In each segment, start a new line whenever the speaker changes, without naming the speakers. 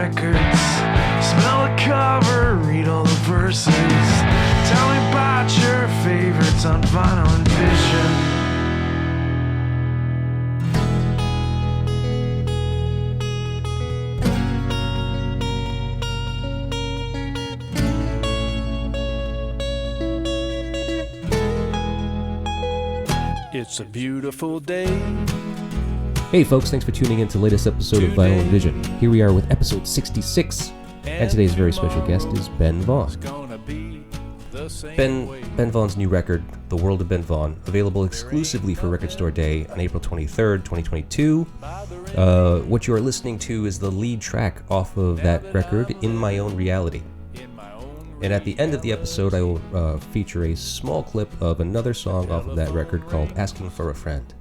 records. Smell the cover, read all the verses. Tell me about your favorites on vinyl and vision.
It's a beautiful day.
Hey folks, thanks for tuning in to the latest episode of Vinyl and Vision. Here we are with episode 66, and today's very special guest is Ben Vaughn. Ben Vaughn's new record, The World of Ben Vaughn, available exclusively for Record Store Day on April 23rd, 2022. What you are listening to is the lead track off of that record, In My Own Reality. And at the end of the episode, I will feature a small clip of another song off of that record called Asking for a Friend.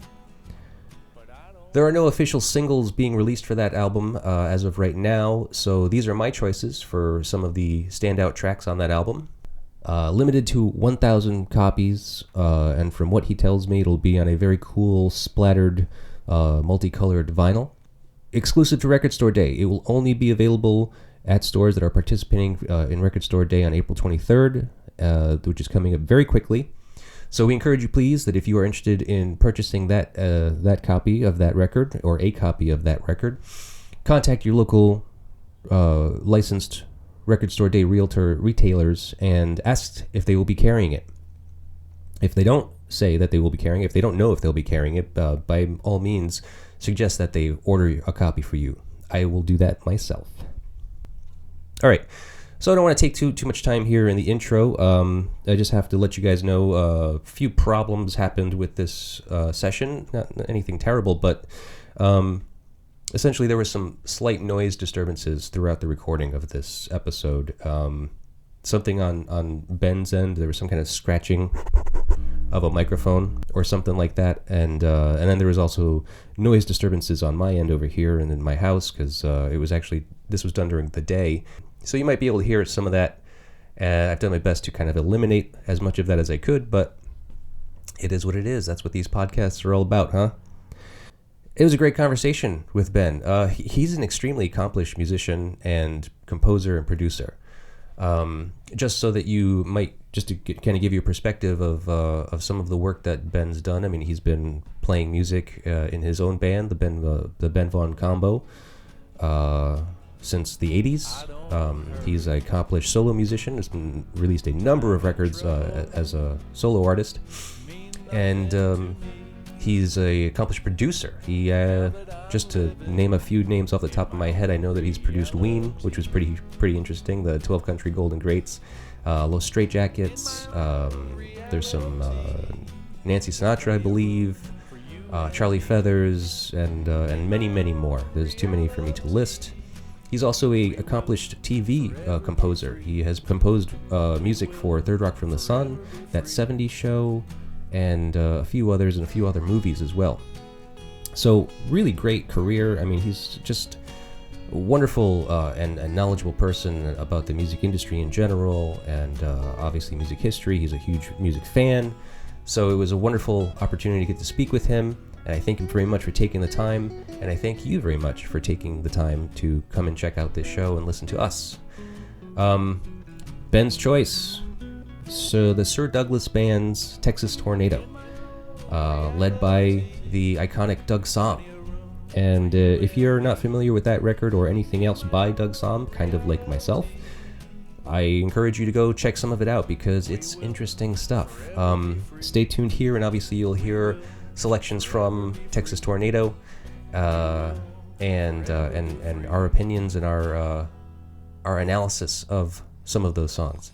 There are no official singles being released for that album as of right now, so these are my choices for some of the standout tracks on that album. Limited to 1,000 copies, and from what he tells me, it'll be on a very cool, splattered, multicolored vinyl. Exclusive to Record Store Day. It will only be available at stores that are participating in Record Store Day on April 23rd, which is coming up very quickly. So we encourage you, please, that if you are interested in purchasing that copy of that record, or a copy of that record, contact your local licensed Record Store Day retailers and ask if they will be carrying it. If they don't say that they will be carrying it, if they don't know if they'll be carrying it, by all means, suggest that they order a copy for you. I will do that myself. All right, so I don't want to take too much time here in the intro. I just have to let you guys know a few problems happened with this session. Not anything terrible, but essentially there was some slight noise disturbances throughout the recording of this episode. Something on Ben's end, there was some kind of scratching of a microphone or something like that, and then there was also noise disturbances on my end over here and in my house, because this was done during the day. So you might be able to hear some of that. I've done my best to kind of eliminate as much of that as I could, but it is what it is. That's what these podcasts are all about, huh? It was a great conversation with Ben. He's an extremely accomplished musician and composer and producer. Just so that you might, just to kind of give you a perspective of some of the work that Ben's done. I mean, he's been playing music in his own band, the Ben Vaughn Combo, since the 80s. He's an accomplished solo musician. Has been released a number of records as a solo artist, and he's an accomplished producer. He just to name a few names off the top of my head, I know that he's produced Ween, which was pretty interesting. The 12 Country Golden Greats, Los Straitjackets. There's some Nancy Sinatra, I believe. Charlie Feathers, and many more. There's too many for me to list. He's also an accomplished TV composer. He has composed music for Third Rock from the Sun, That 70s Show, and a few others, and a few other movies as well. So really great career. I mean, he's just a wonderful and knowledgeable person about the music industry in general, and obviously music history. He's a huge music fan. So it was a wonderful opportunity to get to speak with him. And I thank him very much for taking the time, and I thank you very much for taking the time to come and check out this show and listen to us. Ben's choice. So the Sir Douglas Band's Texas Tornado, led by the iconic Doug Sahm. And if you're not familiar with that record or anything else by Doug Sahm, kind of like myself, I encourage you to go check some of it out because it's interesting stuff. Stay tuned here, and obviously you'll hear selections from Texas Tornado, and our opinions and our analysis of some of those songs.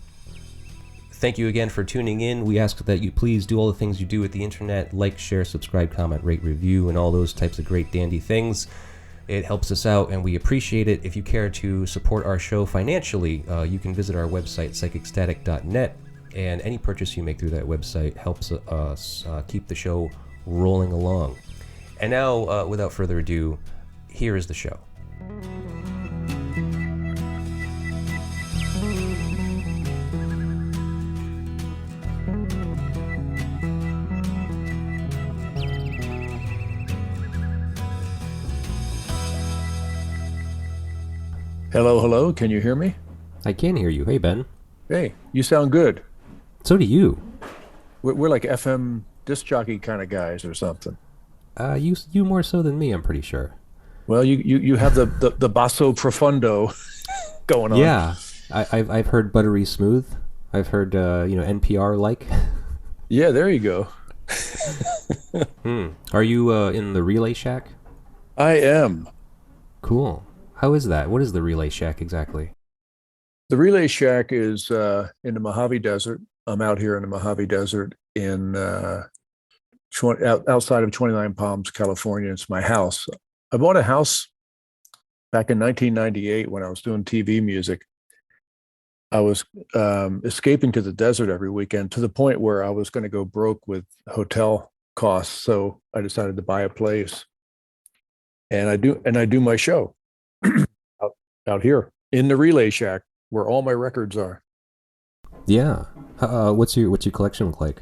Thank you again for tuning in. We ask that you please do all the things you do with the internet: like, share, subscribe, comment, rate, review, and all those types of great dandy things. It helps us out, and we appreciate it. If you care to support our show financially, you can visit our website, psychicstatic.net, and any purchase you make through that website helps us keep the show rolling along. And now, without further ado, here is the show.
Hello, hello. Can you hear me?
I can hear you. Hey, Ben.
Hey, you sound good.
So do you.
We're like FM disc jockey kind of guys or something.
You more so than me, I'm pretty sure.
Well, you have the basso profundo going on.
Yeah, I've heard buttery smooth. I've heard NPR like.
Yeah, there you go.
Are you in the Relay Shack?
I am.
Cool. How is that? What is the Relay Shack exactly?
The Relay Shack is in the Mojave Desert. I'm out here in the Mojave Desert in outside of 29 Palms, California. It's my house. I bought a house back in 1998 when I was doing TV music. I was escaping to the desert every weekend to the point where I was going to go broke with hotel costs. So I decided to buy a place, and I do my show out here in the Relay Shack where all my records are.
Yeah. What's your collection look like?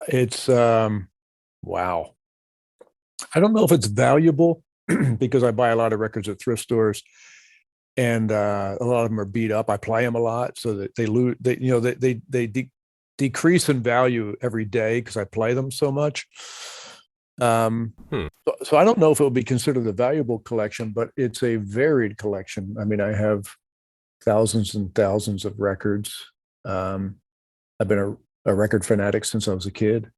It's wow. I don't know if it's valuable because I buy a lot of records at thrift stores, and a lot of them are beat up. I play them a lot, so that they lose. They decrease in value every day because I play them so much. So I don't know if it would be considered a valuable collection, but it's a varied collection. I mean, I have thousands and thousands of records. I've been a record fanatic since I was a kid.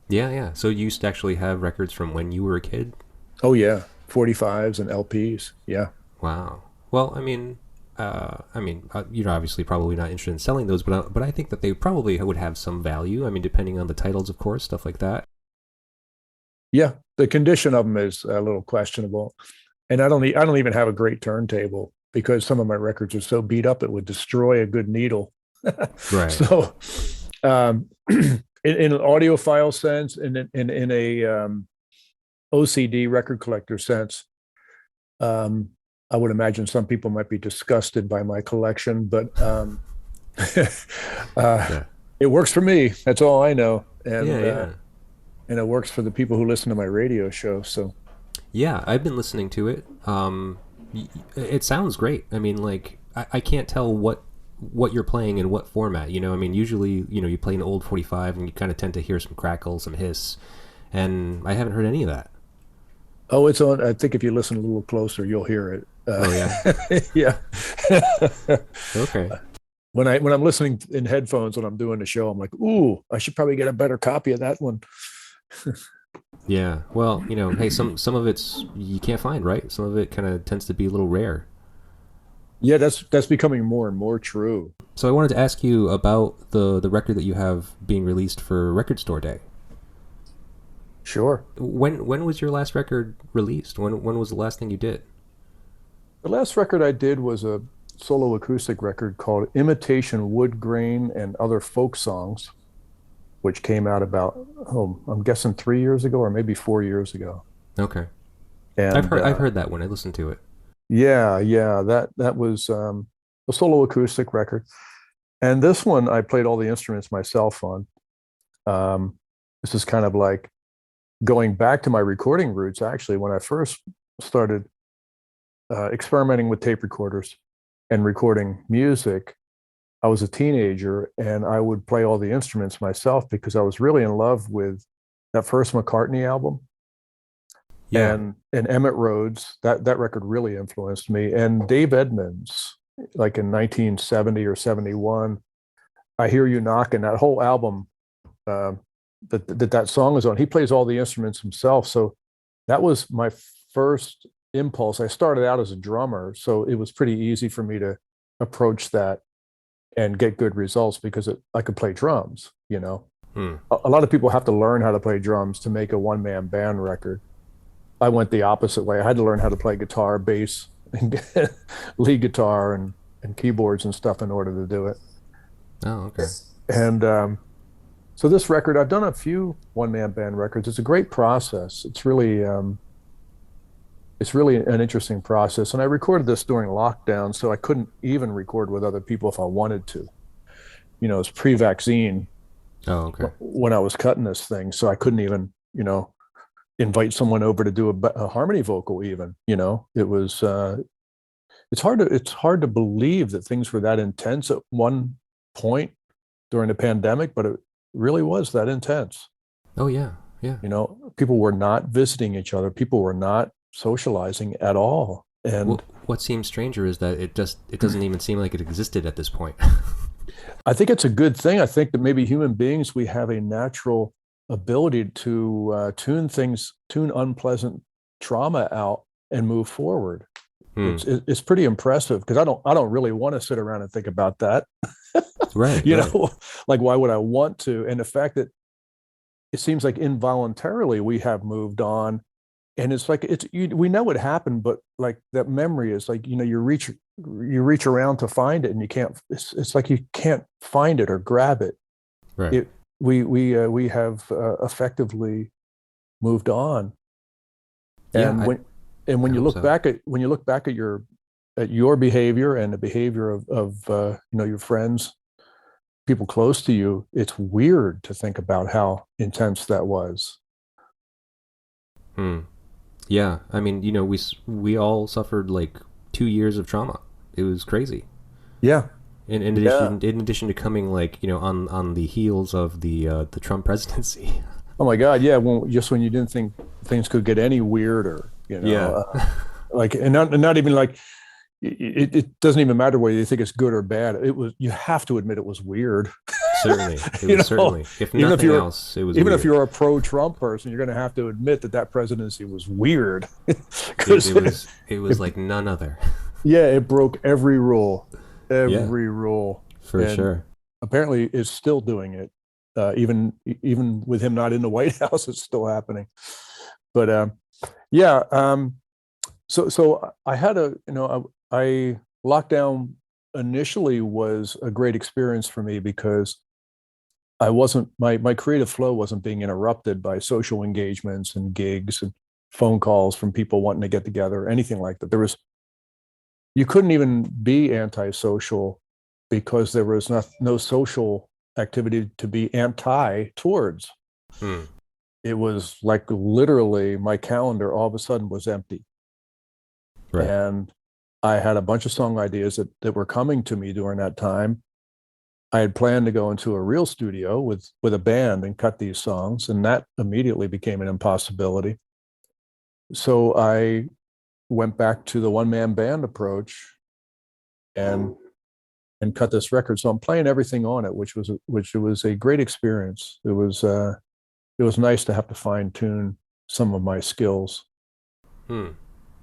Yeah. So you used to actually have records from when you were a kid?
Oh yeah, 45s and LPs. Yeah.
Wow. Well, you're obviously probably not interested in selling those, but I think that they probably would have some value. I mean, depending on the titles, of course, stuff like that.
Yeah, the condition of them is a little questionable, and I don't even have a great turntable because some of my records are so beat up it would destroy a good needle.
Right.
So, in an audiophile sense, in a OCD record collector sense, I would imagine some people might be disgusted by my collection, but
Yeah.
it works for me. That's all I know, and
Yeah.
and it works for the people who listen to my radio show. So
Yeah, I've been listening to it. It sounds great. I mean, like, I can't tell what you're playing in what format. I mean, usually, you play an old 45 and you kind of tend to hear some crackle, some hiss, and I haven't heard any of that.
oh, it's on. I think if you listen a little closer, you'll hear it.
Oh yeah.
Yeah.
Okay.
When I'm listening in headphones when I'm doing the show, I'm like, ooh, I should probably get a better copy of that one.
Yeah. Well, hey, some of it's you can't find, right? Some of it kind of tends to be a little rare.
Yeah, that's becoming more and more true.
So I wanted to ask you about the record that you have being released for Record Store Day.
Sure.
When was your last record released? When was the last thing you did?
The last record I did was a solo acoustic record called Imitation Wood Grain and Other Folk Songs, which came out about, I'm guessing 3 years ago or maybe 4 years ago.
Okay.
And
I've heard that one. I listened to it.
Yeah, that was a solo acoustic record. And this one I played all the instruments myself on. This is kind of like going back to my recording roots, actually. When I first started experimenting with tape recorders and recording music, I was a teenager and I would play all the instruments myself because I was really in love with that first McCartney album.
Yeah.
And Emmett Rhodes, that record really influenced me. And Dave Edmunds, like in 1970 or 71, I Hear You Knockin', that whole album that song is on, he plays all the instruments himself. So that was my first impulse. I started out as a drummer, so it was pretty easy for me to approach that and get good results because I could play drums. A lot of people have to learn how to play drums to make a one-man band record. I went the opposite way. I had to learn how to play guitar, bass, and lead guitar and keyboards and stuff in order to do it.
Oh, okay.
And so this record, I've done a few one-man band records. It's a great process. It's really an interesting process. And I recorded this during lockdown, so I couldn't even record with other people if I wanted to. It's pre-vaccine.
Oh, okay.
When I was cutting this thing, so I couldn't even, invite someone over to do a harmony vocal even. It was it's hard to believe that things were that intense at one point during the pandemic, but it really was that intense.
Oh yeah, yeah.
People were not visiting each other. People were not socializing at all. And
What seems stranger is that it doesn't even seem like it existed at this point.
I think it's a good thing. I think that maybe human beings, we have a natural ability to tune unpleasant trauma out and move forward.
Hmm.
It's pretty impressive because I don't really want to sit around and think about that.
Right,
you
right.
know, like why would I want to? And the fact that it seems like involuntarily we have moved on, and it's like we know it happened, but like that memory is like you reach around to find it and you can't. It's like you can't find it or grab it.
Right.
We have effectively moved on.
Yeah,
And when
I
you
hope
look
so.
back at your behavior and the behavior of your friends, people close to you, it's weird to think about how intense that was.
Hmm. Yeah, I mean, we all suffered like 2 years of trauma. It was crazy.
Yeah,
In
yeah.
addition to coming like on the heels of the Trump presidency.
Oh my God, yeah. Just when you didn't think things could get any weirder,
Yeah.
like, and not even like it doesn't even matter whether you think it's good or bad. It was, you have to admit it was weird.
Certainly, it
you
was
know,
certainly. If
even if
nothing
you're
else, it was
even if
weird.
you're a pro-Trump person, you're going to have to admit that presidency was weird.
It,
Because
it was it
it,
was like none other.
yeah, it broke every rule,
Yeah,
every rule,
for
and
sure.
apparently is still doing it. Even with him not in the White House, it's still happening. But yeah, so I had I lockdown initially was a great experience for me because I wasn't my creative flow wasn't being interrupted by social engagements and gigs and phone calls from people wanting to get together, anything like that. You couldn't even be antisocial because there was no social activity to be anti towards.
Hmm.
It was like literally my calendar all of a sudden was empty.
Right.
And I had a bunch of song ideas that were coming to me during that time. I had planned to go into a real studio with a band and cut these songs, and that immediately became an impossibility. So I went back to the one man band approach and cut this record. So I'm playing everything on it, which was a great experience. It was nice to have to fine tune some of my skills.
Hmm.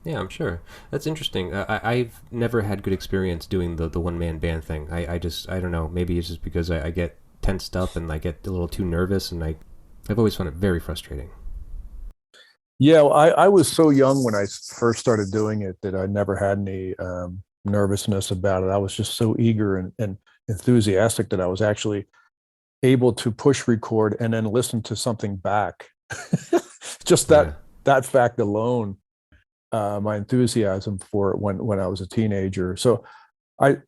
Yeah, I'm sure. That's interesting. I've never had good experience doing the one man band thing. I don't know. Maybe it's just because I get tensed up and I get a little too nervous, and I've always found it very frustrating.
Yeah, well, I was so young when I first started doing it that I never had any nervousness about it. I was just so eager and enthusiastic that I was actually able to push record and then listen to something back. Just
Yeah.
that fact alone, my enthusiasm for it when I was a teenager. So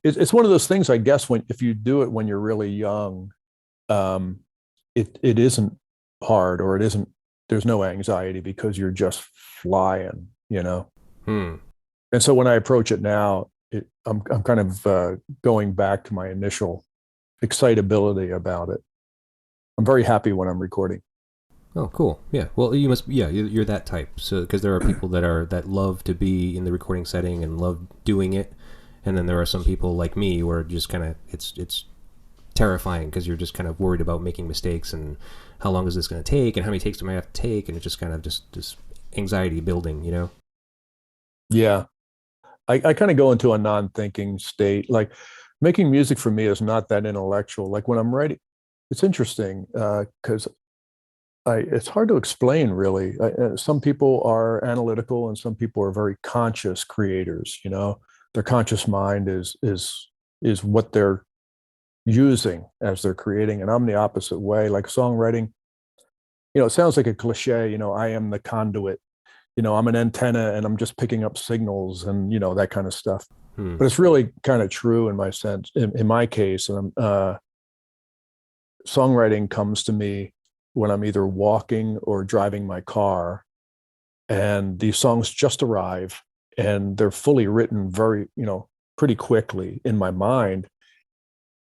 it's one of those things, I guess, when if you do it when you're really young, um, it isn't hard, or it isn't. There's no anxiety because you're just flying.
Hmm.
And so when I approach it now, I'm kind of going back to my initial excitability about it. I'm very happy when I'm recording.
Oh, cool. Yeah. Well, you must. Yeah, you're that type. So, because there are people that love to be in the recording setting and love doing it, and then there are some people like me where just kind of it's terrifying because you're just kind of worried about making mistakes and how long is this going to take and how many takes do I have to take, and it's just kind of just anxiety building.
Yeah, I kind of go into a non-thinking state. Like making music for me is not that intellectual. Like when I'm writing, it's interesting because it's hard to explain really. Some people are analytical and some people are very conscious creators. Their conscious mind is what they're using as they're creating, and I'm the opposite way. Like songwriting, it sounds like a cliche. I am the conduit. I'm an antenna and I'm just picking up signals and that kind of stuff.
Hmm.
But it's really kind of true in my sense, in my case. And songwriting comes to me when I'm either walking or driving my car, and these songs just arrive, and they're fully written very, pretty quickly in my mind.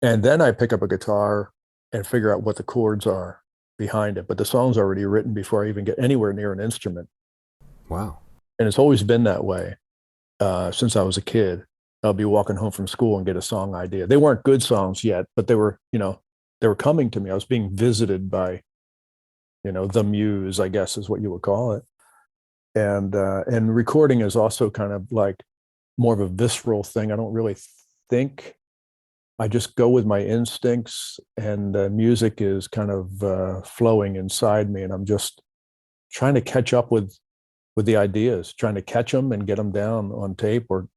And then I pick up a guitar and figure out what the chords are behind it. But the song's already written before I even get anywhere near an instrument.
Wow.
And it's always been that way since I was a kid. I'll be walking home from school and get a song idea. They weren't good songs yet, but they were coming to me. I was being visited by, the muse, I guess is what you would call it. And recording is also kind of like more of a visceral thing. I don't really think. I just go with my instincts, and music is kind of flowing inside me, and I'm just trying to catch up with the ideas, trying to catch them and get them down on tape, or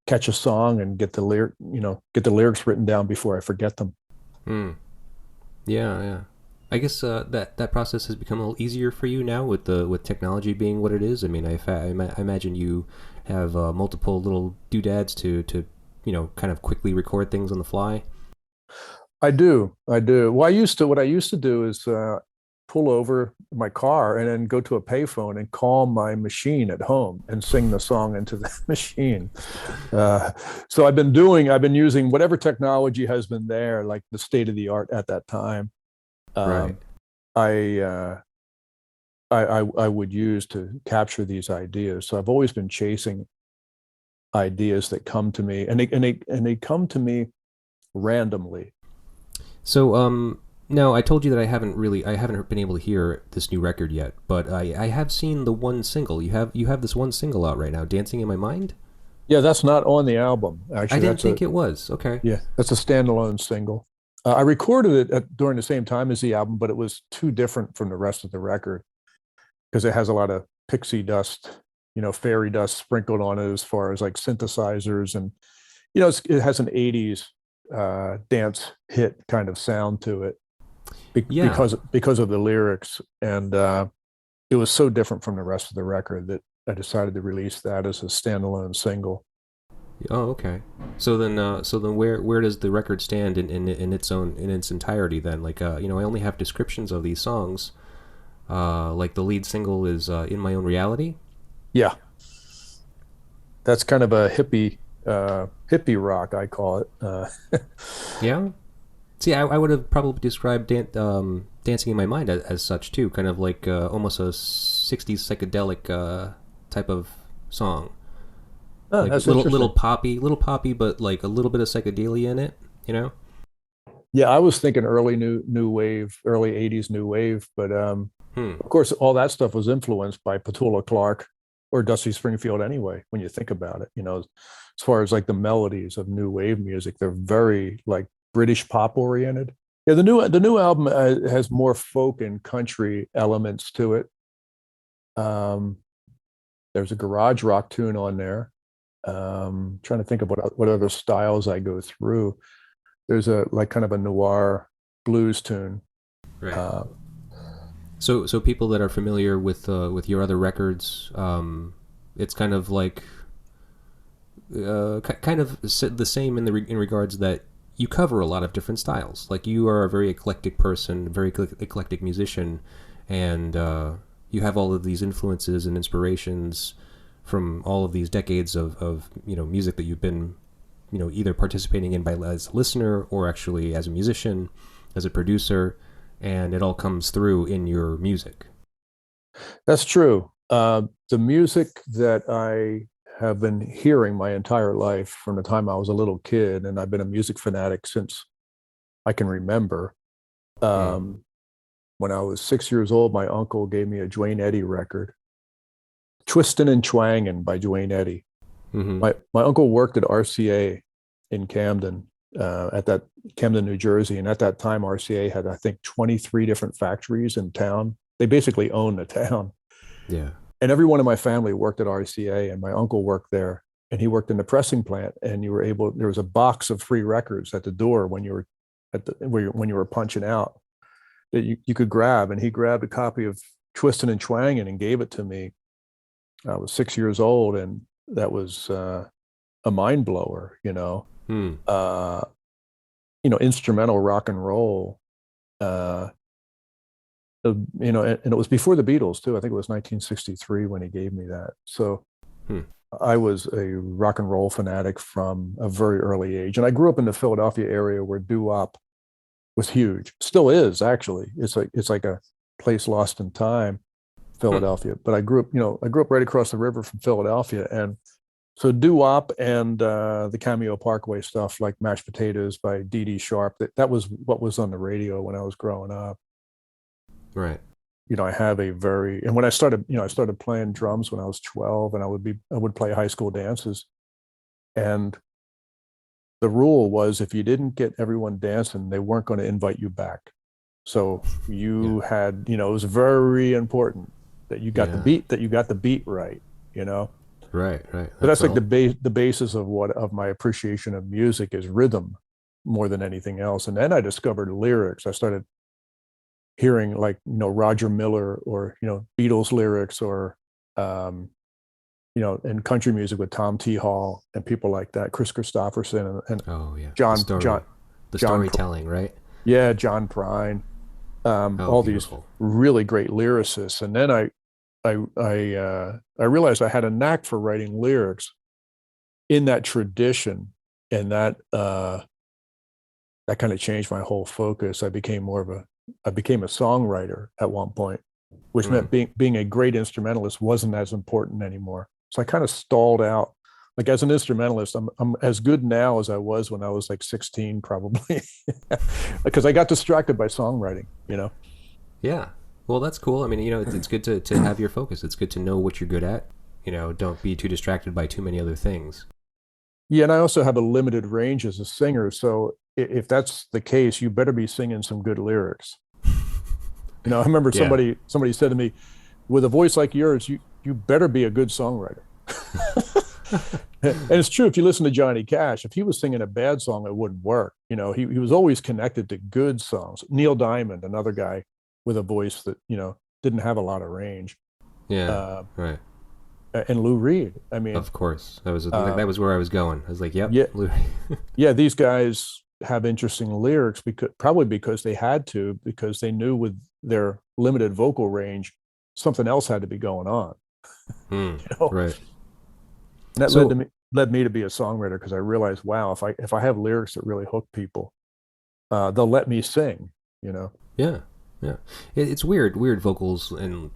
catch a song and get the lyrics written down before I forget them.
Yeah. I guess that process has become a little easier for you now with technology being what it is. I mean, I imagine you have multiple little doodads to kind of quickly record things on the fly.
I do. Well, what I used to do is pull over my car and then go to a payphone and call my machine at home and sing the song into the machine. So I've been using whatever technology has been there, like the state of the art at that time.
Right.
I would use to capture these ideas. So I've always been chasing ideas that come to me, and they come to me randomly.
So now I told you that I haven't been able to hear this new record yet, but I have seen the one single. You have this one single out right now, "Dancing in My Mind."
Yeah, that's not on the album. Actually,
I didn't think it was. Okay.
Yeah, that's a standalone single. I recorded it during the same time as the album, but it was too different from the rest of the record because it has a lot of pixie dust, fairy dust sprinkled on it as far as like synthesizers, and it has an '80s dance hit kind of sound to it because of the lyrics, and it was so different from the rest of the record that I decided to release that as a standalone single.
Oh, okay. So then where does the record stand in its entirety then? Like I only have descriptions of these songs. Like the lead single is "In My Own Reality."
Yeah, that's kind of a hippie rock, I call it.
Yeah. See, I would have probably described "Dancing in My Mind" as such too, kind of like almost a '60s psychedelic type of song. Like
That's
little poppy, but like a little bit of psychedelia in it,
Yeah, I was thinking early new wave, early '80s new wave, but of course, all that stuff was influenced by Petula Clark or Dusty Springfield anyway. When you think about it, as far as like the melodies of new wave music, they're very like British pop oriented. Yeah, the new album has more folk and country elements to it. There's a garage rock tune on there. Trying to think of what other styles I go through. There's a like kind of a noir blues tune.
Right. So people that are familiar with your other records, it's kind of like kind of the same in regards that you cover a lot of different styles. Like you are a very eclectic person, very eclectic musician, and you have all of these influences and inspirations from all of these decades of music that you've been either participating in as a listener or actually as a musician, as a producer, and it all comes through in your music.
That's true. The music that I have been hearing my entire life from the time I was a little kid, and I've been a music fanatic since I can remember. When I was 6 years old, my uncle gave me a Duane Eddy record, "Twistin' and Twangin' by Duane Eddy.
Mm-hmm.
My uncle worked at RCA in Camden, Camden, New Jersey, and at that time RCA had, I think, 23 different factories in town. They basically owned the town.
Yeah.
And everyone in my family worked at RCA, and my uncle worked there, and he worked in the pressing plant. And there was a box of free records at the door when you were punching out that you could grab. And he grabbed a copy of Twistin' and Twangin' and gave it to me. I was 6 years old, and that was a mind blower, instrumental rock and roll. And it was before the Beatles too. I think it was 1963 when he gave me that. So I was a rock and roll fanatic from a very early age, and I grew up in the Philadelphia area where doo-wop was huge. Still is, actually. It's like a place lost in time,
Hmm.
Philadelphia. But I grew up right across the river from Philadelphia, and so doo-wop and the Cameo Parkway stuff like Mashed Potatoes by Dee Dee Sharp. That was what was on the radio when I was growing up.
Right.
I have a very and when I started playing drums when I was 12, and I would play high school dances, and the rule was if you didn't get everyone dancing, they weren't going to invite you back. So
Yeah.
you had, it was very important that you got the
Yeah.
beat, that you got the beat right, you know.
Right. Right.
So
That's
that's like
all.
the basis of my appreciation of music is rhythm more than anything else. And then I discovered lyrics. I started hearing like, Roger Miller or, Beatles lyrics or um, in country music with Tom T. Hall and people like that, Chris Christopherson and
Oh yeah. The
John John
story, the
John
storytelling, right?
yeah, John Prine,
Oh,
all these
beautiful.
really great lyricists. And then I realized I had a knack for writing lyrics in that tradition, and that kind of changed my whole focus. I became a songwriter at one point, which
Hmm.
meant being a great instrumentalist wasn't as important anymore. So I kind of stalled out. Like as an instrumentalist, I'm as good now as I was when I was like 16, probably, because I got distracted by songwriting.
Yeah. Well, that's cool. I mean, it's good to have your focus. It's good to know what you're good at. Don't be too distracted by too many other things.
Yeah, and I also have a limited range as a singer. So if that's the case, you better be singing some good lyrics. I remember
Yeah.
somebody said to me, with a voice like yours, you better be a good songwriter. And it's true. If you listen to Johnny Cash, if he was singing a bad song, it wouldn't work. He was always connected to good songs. Neil Diamond, another guy with a voice that didn't have a lot of range,
Yeah.
uh,
Right.
and Lou Reed. I mean,
Of course.
uh,
That was where I was going. I was like, yep.
yeah, yeah, these guys have interesting lyrics because they had to, because they knew with their limited vocal range, something else had to be going on.
Hmm.
You know,
Right.
and that
So
led me to be a songwriter because I realized, wow, if I have lyrics that really hook people, they'll let me sing. You know,
yeah, yeah. It's weird vocals and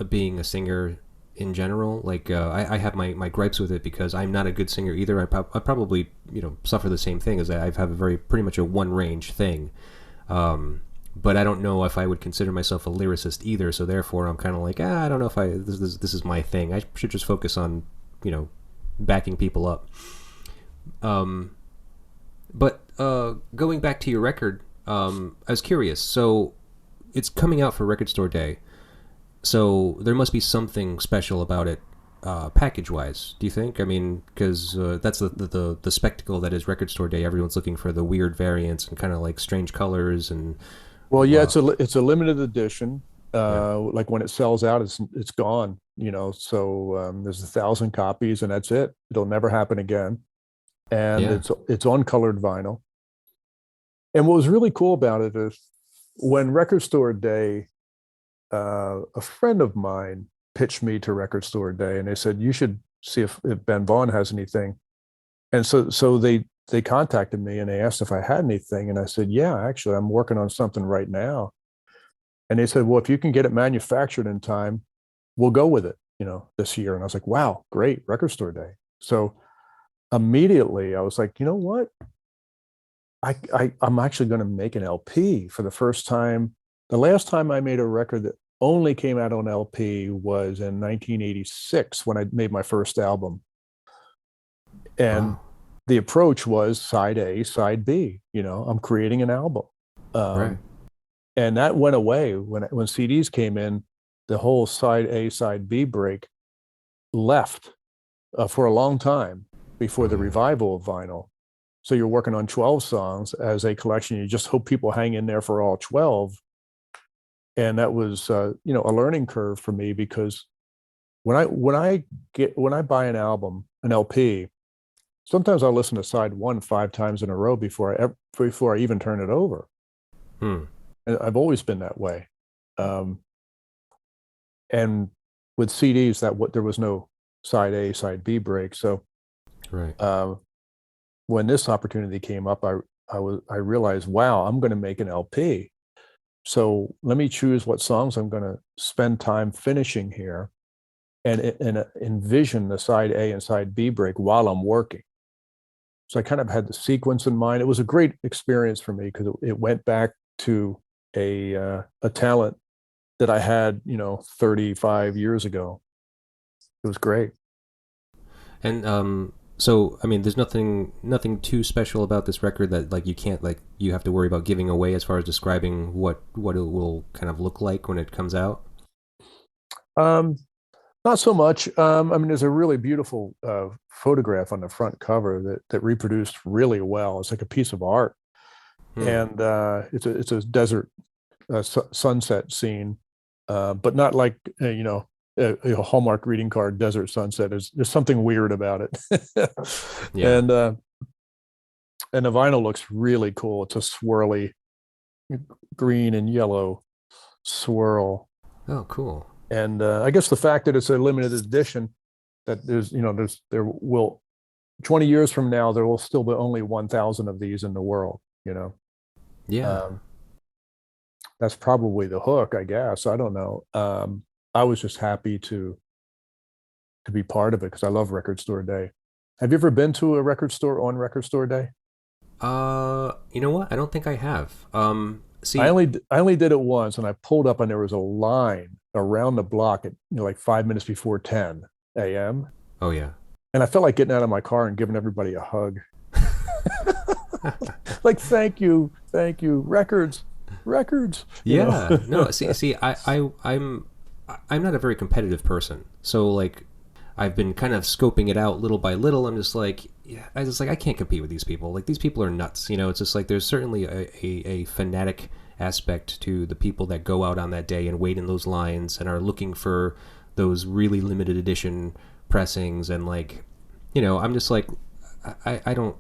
being a singer in general. Like I have my gripes with it because I'm not a good singer either. I probably suffer the same thing as I have a very pretty much a one range thing. But I don't know if I would consider myself a lyricist either. So therefore, I'm kind of like, I don't know if this is my thing. I should just focus on backing people up. Um, but going back to your record, I was curious. So it's coming out for Record Store Day. So there must be something special about it, package wise. Do you think? I mean, because that's the spectacle that is Record Store Day. Everyone's looking for the weird variants and kind of like strange colors and
well, yeah,
uh,
it's a limited edition.
yeah,
Like when it sells out, it's gone. So there's 1,000 copies, and that's it. It'll never happen again. And
yeah.
it's on colored vinyl. And what was really cool about it is when Record Store Day, a friend of mine pitched me to Record Store Day, and they said you should see if Ben Vaughn has anything. And so they contacted me and they asked if I had anything, and I said, yeah, actually, I'm working on something right now. And they said, well, if you can get it manufactured in time, we'll go with it, this year. And I was like, wow, great, Record Store Day. So immediately I was like, you know what? I'm actually going to make an LP for the first time. The last time I made a record that only came out on LP was in 1986 when I made my first album. And
Wow.
the approach was side A, side B. I'm creating an album.
Right.
Um, and that went away when CDs came in. The whole side A, side B break left for a long time before
Oh
the
yeah.
revival of vinyl. So you're working on 12 songs as a collection. You just hope people hang in there for all 12. And that was, a learning curve for me because when I buy an LP, sometimes I'll listen to side one 5 times in a row before I even turn it over.
Hmm.
And I've always been that way. Um, and with CDs, there was no side A, side B break. So
Right.
when this opportunity came up, I realized, wow, I'm going to make an LP. So let me choose what songs I'm going to spend time finishing here, and envision the side A and side B break while I'm working. So I kind of had the sequence in mind. It was a great experience for me because it went back to a talent that I had, 35 years ago. It was great.
And so I mean, there's nothing too special about this record that like you can't like you have to worry about giving away as far as describing what it will kind of look like when it comes out.
Um, Not so much. I mean, there's a really beautiful photograph on the front cover that reproduced really well. It's like a piece of art,
Hmm.
and it's a desert sunset scene, but not like a Hallmark greeting card desert sunset. There's something weird about it,
Yeah.
and uh, and the vinyl looks really cool. It's a swirly green and yellow swirl,
Oh, cool.
and I guess the fact that it's a limited edition, that there will 20 years from now there will still be only 1,000 of these in the world.
Yeah.
Um, that's probably the hook, I guess. I don't know. I was just happy to be part of it because I love Record Store Day. Have you ever been to a record store on Record Store Day?
You know what? I don't think I have.
I
See.
only did it once, and I pulled up, and there was a line around the block at like 5 minutes before 10 a.m.
Oh yeah.
And I felt like getting out of my car and giving everybody a hug. Like, thank you, records.
Yeah. No. See. I'm not a very competitive person, so like I've been kind of scoping it out little by little. I'm just like, yeah, I can't compete with these people. Like these people are nuts. It's just like there's certainly a fanatic aspect to the people that go out on that day and wait in those lines and are looking for those really limited edition pressings and like, I'm just like, I don't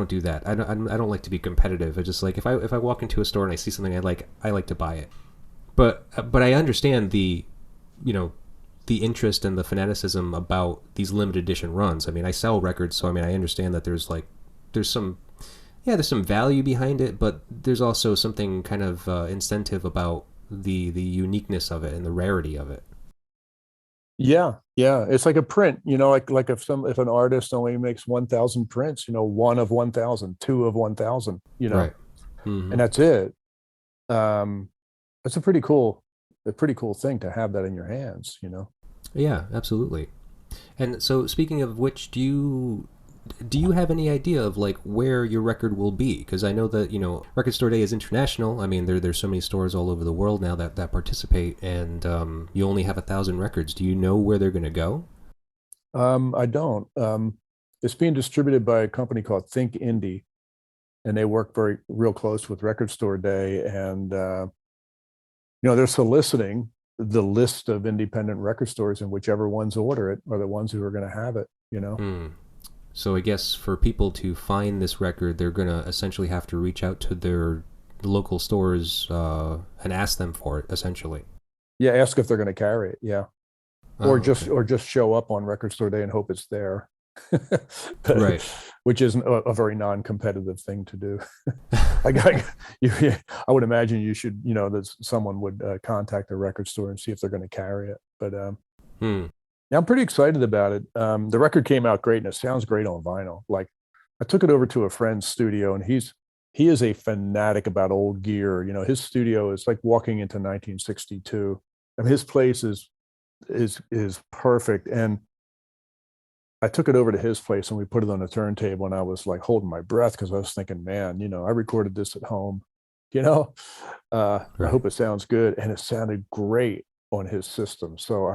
do that. I don't like to be competitive. I just like if I walk into a store and I see something I like to buy it. But I understand the interest and the fanaticism about these limited edition runs. I mean, I sell records, so I mean, I understand that there's some value behind it, but there's also something kind of incentive about the uniqueness of it and the rarity of it.
Yeah, it's like a print, like if an artist only makes 1,000 prints, one of 1,000, two of 1,000,
Right. Mm-hmm.
and that's it. That's a pretty cool thing to have that in your hands.
Yeah, absolutely. And so, speaking of which, do you have any idea of like where your record will be? Because I know that Record Store Day is international. I mean, there's so many stores all over the world now that participate, and you only have 1,000 records. Do you know where they're going to go?
I don't. It's being distributed by a company called Think Indie, and they work very real close with Record Store Day, and they're soliciting the list of independent record stores, and whichever ones order it are the ones who are going to have it.
Hmm. So I guess for people to find this record, they're going to essentially have to reach out to their local stores and ask them for it, essentially.
Yeah, ask if they're going to carry it. Yeah,
Oh, okay.
or just show up on Record Store Day and hope it's there.
Right.
Which is a very non-competitive thing to do. I would imagine you should, that someone would contact the record store and see if they're going to carry it. But
Hmm.
yeah, I'm pretty excited about it. The record came out great, and it sounds great on vinyl. Like, I took it over to a friend's studio, and he is a fanatic about old gear. His studio is like walking into 1962. I mean, his place is perfect. And I took it over to his place, and we put it on a turntable, and I was like holding my breath because I was thinking, man, I recorded this at home. You know, I
Right.
hope it sounds good, and it sounded great on his system. So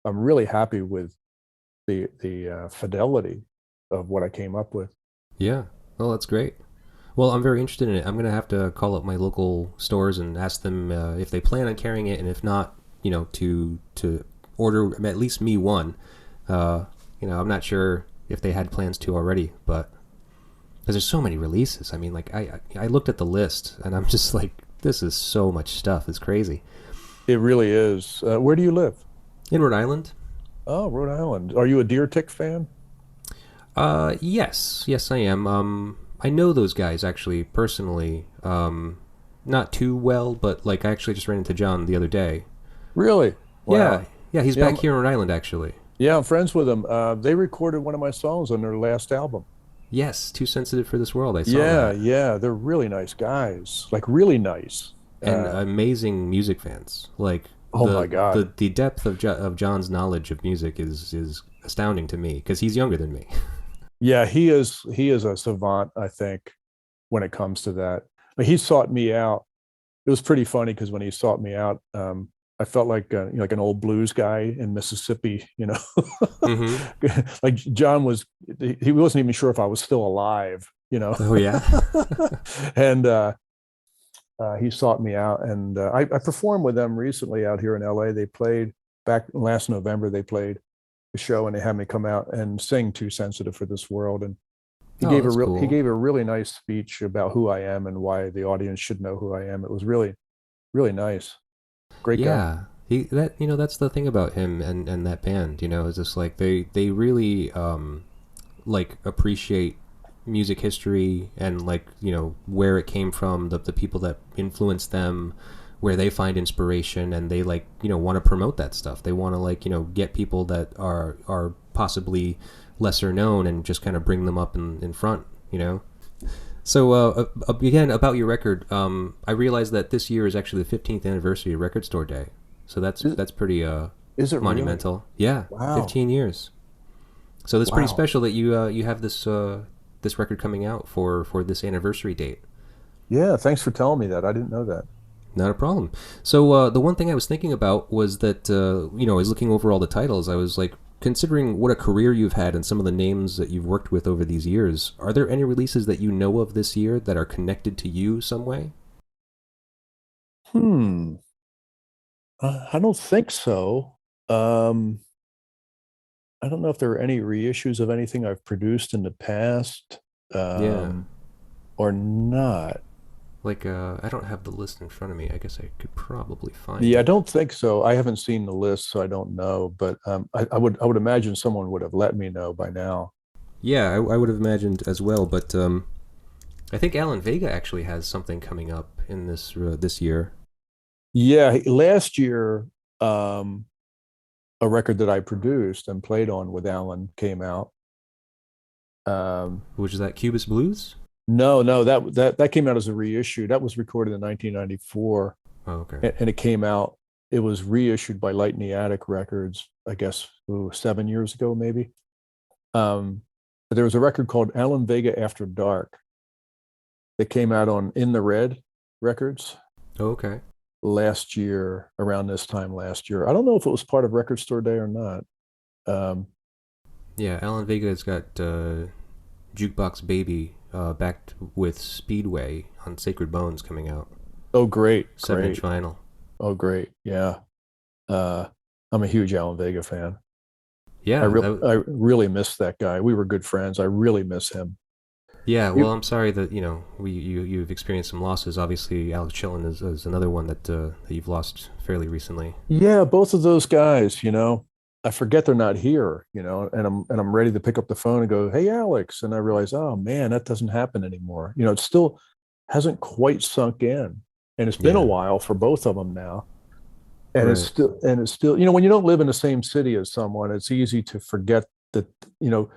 I'm really happy with the fidelity of what I came up with.
Yeah. Well, that's great. Well, I'm very interested in it. I'm going to have to call up my local stores and ask them if they plan on carrying it, and if not, to order at least me one. I'm not sure if they had plans to already, but because there's so many releases. I mean, like I looked at the list, and I'm just like, this is so much stuff. It's crazy.
It really is. Where do you live?
In Rhode Island.
Oh, Rhode Island. Are you a Deer Tick fan?
Yes, I am. I know those guys actually personally. Not too well, but like I actually just ran into John the other day.
Really?
Yeah,
Wow.
yeah, he's
Yeah,
back here in Rhode Island actually.
yeah, I'm friends with them. They recorded one of my songs on their last album.
Yes, too sensitive for this world. I saw
Yeah,
that.
yeah, they're really nice guys. Like really nice.
And
Uh,
amazing music fans. Like
oh my
the
God.
the depth of of John's knowledge of music is astounding to me because he's younger than me.
Yeah, he is a savant, I think, when it comes to that. But he sought me out. It was pretty funny because when he sought me out, I felt like like an old blues guy in Mississippi,
Mm-hmm.
like John was, he wasn't even sure if I was still alive.
Oh yeah.
And he sought me out, and I performed with them recently out here in LA. They played back last November. They played a show, and they had me come out and sing "Too Sensitive for This World." And
Oh, that's
he
cool.
gave a really nice speech about who I am and why the audience should know who I am. It was really really nice. Great guy.
Yeah, he that that's the thing about him and that band. Is just like they really like appreciate music history and like where it came from, the people that influenced them, where they find inspiration, and they like want to promote that stuff. They want to like get people that are possibly lesser known and just kind of bring them up in front. So again, about your record, I realized that this year is actually the 15th anniversary of Record Store Day. So
Is,
that's pretty
is it really?
monumental. Yeah,
Wow.
15 years. So that's pretty
Wow.
special that you have this record coming out for this anniversary date.
Yeah. Thanks for telling me that. I didn't know that.
Not a problem. So the one thing I was thinking about was that I was looking over all the titles. I was like considering what a career you've had and some of the names that you've worked with over these years. Are there any releases that you know of this year that are connected to you some way?
Hmm. I don't think so. Um, I don't know if there are any reissues of anything I've produced in the past,
Yeah.
um, or not.
Like I don't have the list in front of me. I guess I could probably find
Yeah, I
it.
don't think so. I haven't seen the list, so I don't know. But I would imagine someone would have let me know by now.
Yeah, I would have imagined as well, but I think Alan Vega actually has something coming up in this year.
Yeah, last year, um, a record that I produced and played on with Alan came out. Um,
Which is that Cubist Blues?
no, no, that came out as a reissue. That was recorded in 1994,
Oh, okay.
and it came out. It was reissued by Light in the Attic Records, I guess, 7 years ago, maybe. But there was a record called Alan Vega After Dark that came out on In the Red Records
Oh, okay.
last year, around this time last year. I don't know if it was part of Record Store Day or not. Um,
Yeah, Alan Vega's got Jukebox Baby backed with Speedway on Sacred Bones coming out.
oh, great,
7 inch
great.
vinyl.
Oh, great. Yeah. Uh, I'm a huge Alan Vega fan. I
Yeah,
really, I really miss that guy. We were good friends. I really miss him.
yeah. Well,
You,
I'm sorry that you've experienced some losses. Obviously, Alex Chilton is another one that you've lost fairly recently.
yeah, both of those guys. I forget they're not here. And I'm ready to pick up the phone and go, "Hey, Alex," and I realize, oh man, that doesn't happen anymore. It still hasn't quite sunk in, and it's been a
Yeah.
while for both of them now. And it's
Right.
still, when you don't live in the same city as someone, it's easy to forget that, you know,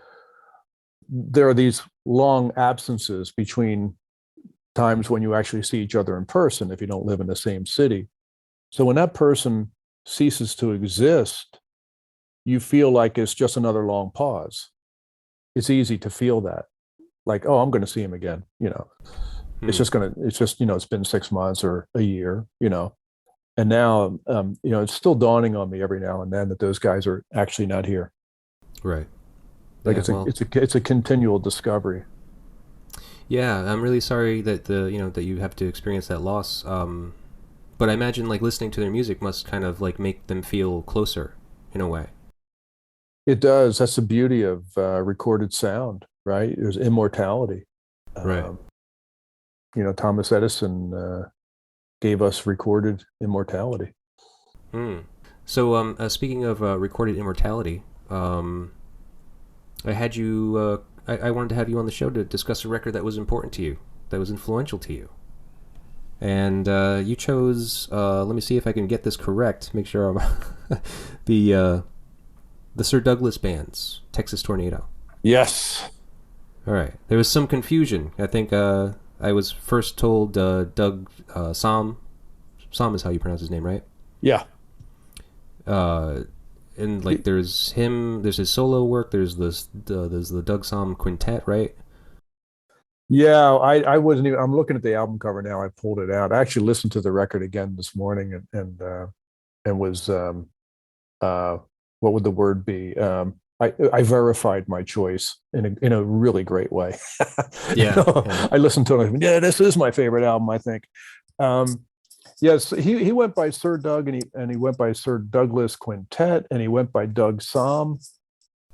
there are these long absences between times when you actually see each other in person if you don't live in the same city. So when that person ceases to exist, you feel like it's just another long pause. It's easy to feel that, like, oh, I'm going to see him again.
Hmm.
It's been 6 months or a year. And now, it's still dawning on me every now and then that those guys are actually not here.
Right.
Like
Yeah. Well.
it's a continual discovery.
Yeah. I'm really sorry that that you have to experience that loss. But I imagine like listening to their music must kind of like make them feel closer in a way.
It does. That's the beauty of recorded sound, right? There's immortality.
Right.
Um, Thomas Edison gave us recorded immortality.
Hmm. So, speaking of recorded immortality, I had you. I wanted to have you on the show to discuss a record that was important to you, that was influential to you, and you chose. Let me see if I can get this correct. Make sure I'm the Sir Douglas Band's Texas Tornado.
Yes.
All right. There was some confusion. I think I was first told Doug Som. Som is how you pronounce his name, right?
Yeah.
And like there's him, there's his solo work, there's the Doug Som quintet, right?
Yeah, I wasn't even. I'm looking at the album cover now. I pulled it out. I actually listened to the record again this morning, and was what would the word be? I verified my choice in a really great way.
Yeah, yeah.
I listened to it. Yeah, this is my favorite album, I think. Yes, he went by Sir Doug, and he went by Sir Douglas Quintet, and he went by Doug Som.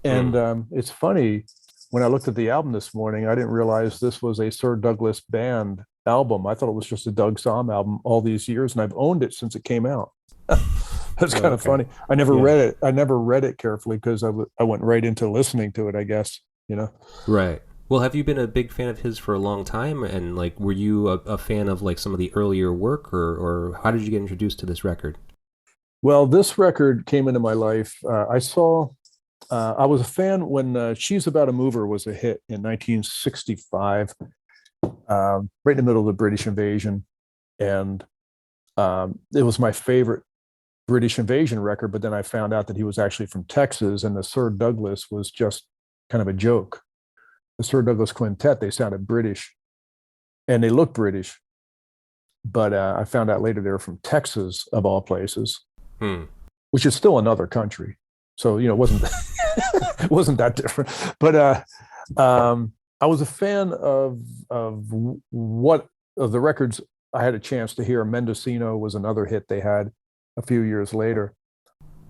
And it's funny, when I looked at the album this morning, I didn't realize this was a Sir Douglas Band album. I thought it was just a Doug Som album all these years, and I've owned it since it came out. That's kind of funny. I never read it. I never read it carefully because I went right into listening to it, I guess,
Right. Well, have you been a big fan of his for a long time? And like, were you a fan of like some of the earlier work, or how did you get introduced to this record?
Well, this record came into my life. I was a fan when She's About a Mover was a hit in 1965, right in the middle of the British invasion. And it was my favorite British invasion record, but then I found out that he was actually from Texas, and the Sir Douglas was just kind of a joke. The Sir Douglas Quintet, they sounded British and they looked British, but I found out later they were from Texas, of all places, which is still another country. So, it wasn't it wasn't that different. But I was a fan of the records I had a chance to hear. Mendocino was another hit they had a few years later.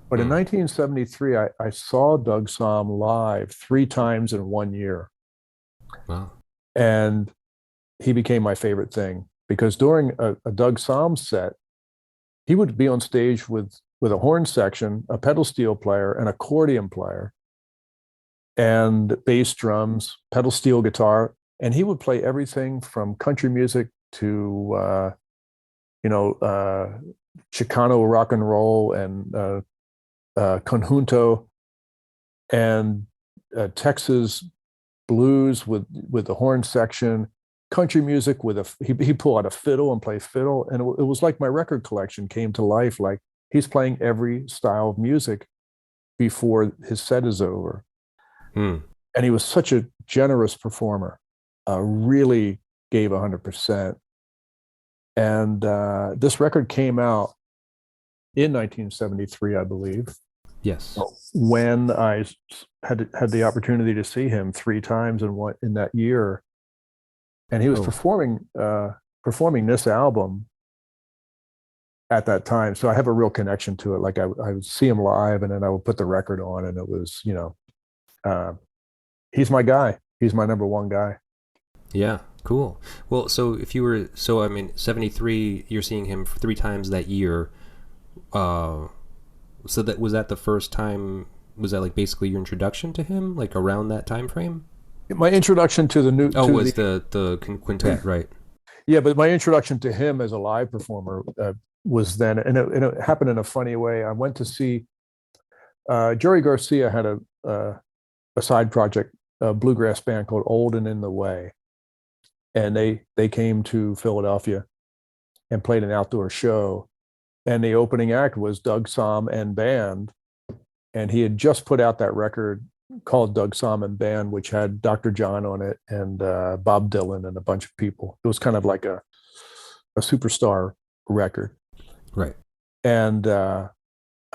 But in 1973, I saw Doug Som live 3 times in 1 year.
Wow.
And he became my favorite thing, because during a Doug Som set, he would be on stage with a horn section, a pedal steel player, an accordion player, and bass drums, pedal steel guitar. And he would play everything from country music to, Chicano rock and roll, and conjunto, and Texas blues with the horn section, country music with he pull out a fiddle and play fiddle, and it was like my record collection came to life. Like, he's playing every style of music before his set is over. And he was such a generous performer, really gave 100%. And this record came out in 1973, I believe.
Yes.
When I had the opportunity to see him 3 times in that year, and he was performing this album at that time. So I have a real connection to it. Like, I would see him live, and then I would put the record on, and it was, he's my guy. He's my number one guy.
Yeah, cool. Well, so 73, you're seeing him 3 times that year. So was that the first time? Was that like basically your introduction to him, like around that time frame?
My introduction to the new.
Was the quintet, right?
Yeah, but my introduction to him as a live performer was then, and it happened in a funny way. I went to see Jerry Garcia had a side project, a bluegrass band called Old and in the Way, and they came to Philadelphia and played an outdoor show. And the opening act was Doug Som and Band. And he had just put out that record called Doug Som and Band, which had Dr. John on it, and Bob Dylan, and a bunch of people. It was kind of like a superstar record.
Right.
And I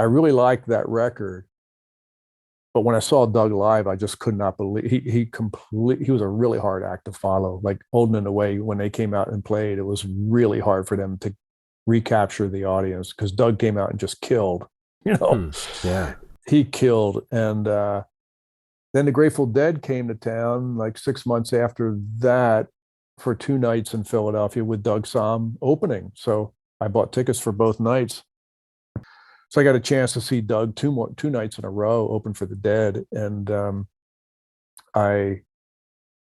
really liked that record. But when I saw Doug live, I just could not believe he was a really hard act to follow. Like, Old and in the Way, when they came out and played, it was really hard for them to recapture the audience, because Doug came out and just killed,
Yeah,
he killed. And then the Grateful Dead came to town like 6 months after that for 2 nights in Philadelphia with Doug Som opening. So I bought tickets for both nights. So I got a chance to see Doug two nights in a row, open for the Dead, and I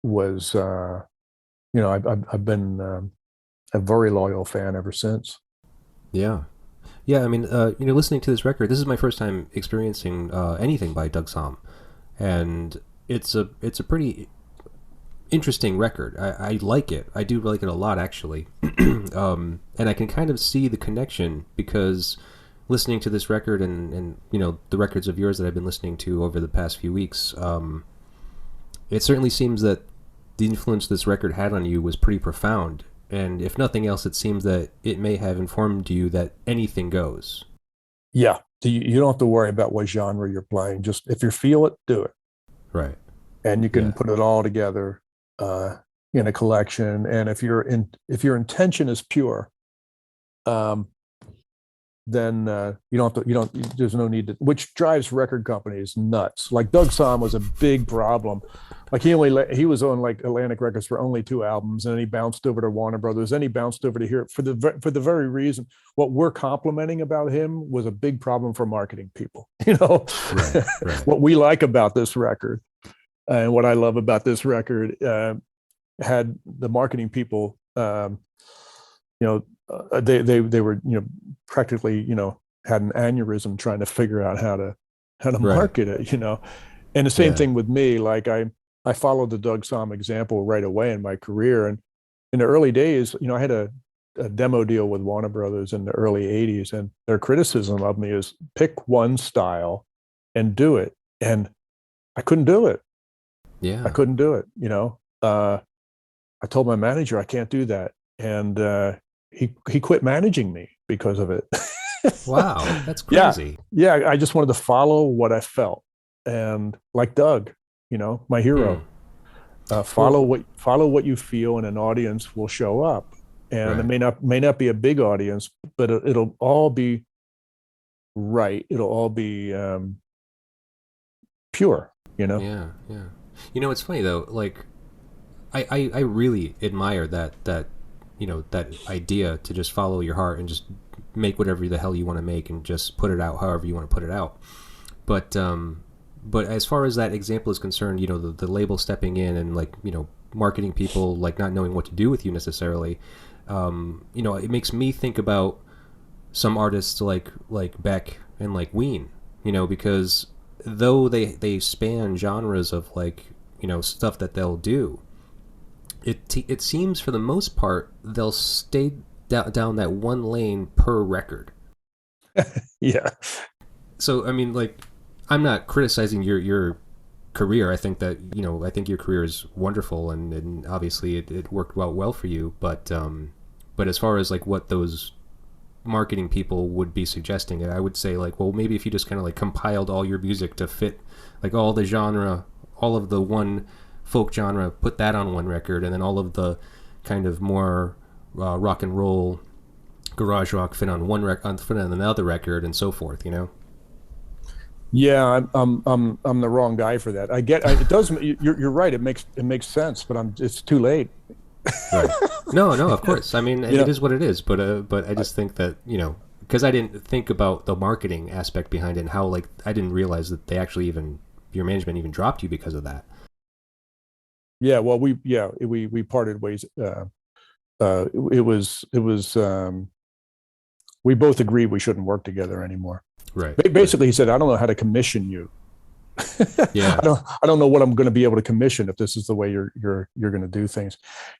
was, I've been a very loyal fan ever since.
Yeah. Yeah, I mean, listening to this record, this is my first time experiencing anything by Doug Somm, and it's a pretty interesting record. I like it. I do like it a lot, actually. And I can kind of see the connection because listening to this record and the records of yours that I've been listening to over the past few weeks, it certainly seems that the influence this record had on you was pretty profound. And if nothing else, it seems that it may have informed you that anything goes.
Yeah, you don't have to worry about what genre you're playing. Just if you feel it, do it.
Right.
And you can put it all together in a collection. And if your intention is pure, then there's no need to, which drives record companies nuts. Like Doug Somm was a big problem. Like he was on like Atlantic Records for only 2 albums, and then he bounced over to Warner Brothers. Then he bounced over to here for the very reason what we're complimenting about him was a big problem for marketing people.
Right.
What we like about this record and what I love about this record had the marketing people. They were practically had an aneurysm trying to figure out how to market it. And the same thing with me. Like I followed the Doug Somm example right away in my career. And in the early days, I had a demo deal with Warner Brothers in the early 80s. And their criticism of me is pick one style and do it. And I couldn't do it.
Yeah.
I couldn't do it. I told my manager I can't do that. And he quit managing me because of it.
Wow, that's crazy.
Yeah, I just wanted to follow what I felt. And like Doug, my hero. Follow what you feel, and an audience will show up. And it may not be a big audience, but it'll all be right. It'll all be pure.
Yeah. It's funny though. Like, I really admire that idea to just follow your heart and just make whatever the hell you want to make and just put it out however you want to put it out. But as far as that example is concerned, the label stepping in and marketing people not knowing what to do with you necessarily, it makes me think about some artists like Beck and like Ween, because though they span genres of stuff that they'll do, it seems for the most part they'll stay down that one lane per record.
Yeah.
So I mean, I'm not criticizing your career. I think that I think your career is wonderful, and obviously it worked well for you. But as far as what those marketing people would be suggesting, I would say well, maybe if you just kind of compiled all your music to fit all the genre, all of the one folk genre, put that on one record, and then all of the kind of more rock and roll, garage rock fit on another record, and so forth.
Yeah, I'm the wrong guy for that. It does. You're right. It makes sense, but it's too late.
Right. No, of course. I mean, it is what it is. But I just think that because I didn't think about the marketing aspect behind it, and how I didn't realize that they actually your management even dropped you because of that.
Yeah. Well, we parted ways. It was we both agreed we shouldn't work together anymore.
Right.
Basically, he said, "I don't know how to commission you."
Yeah.
I don't know what I'm going to be able to commission if this is the way you're going to do things.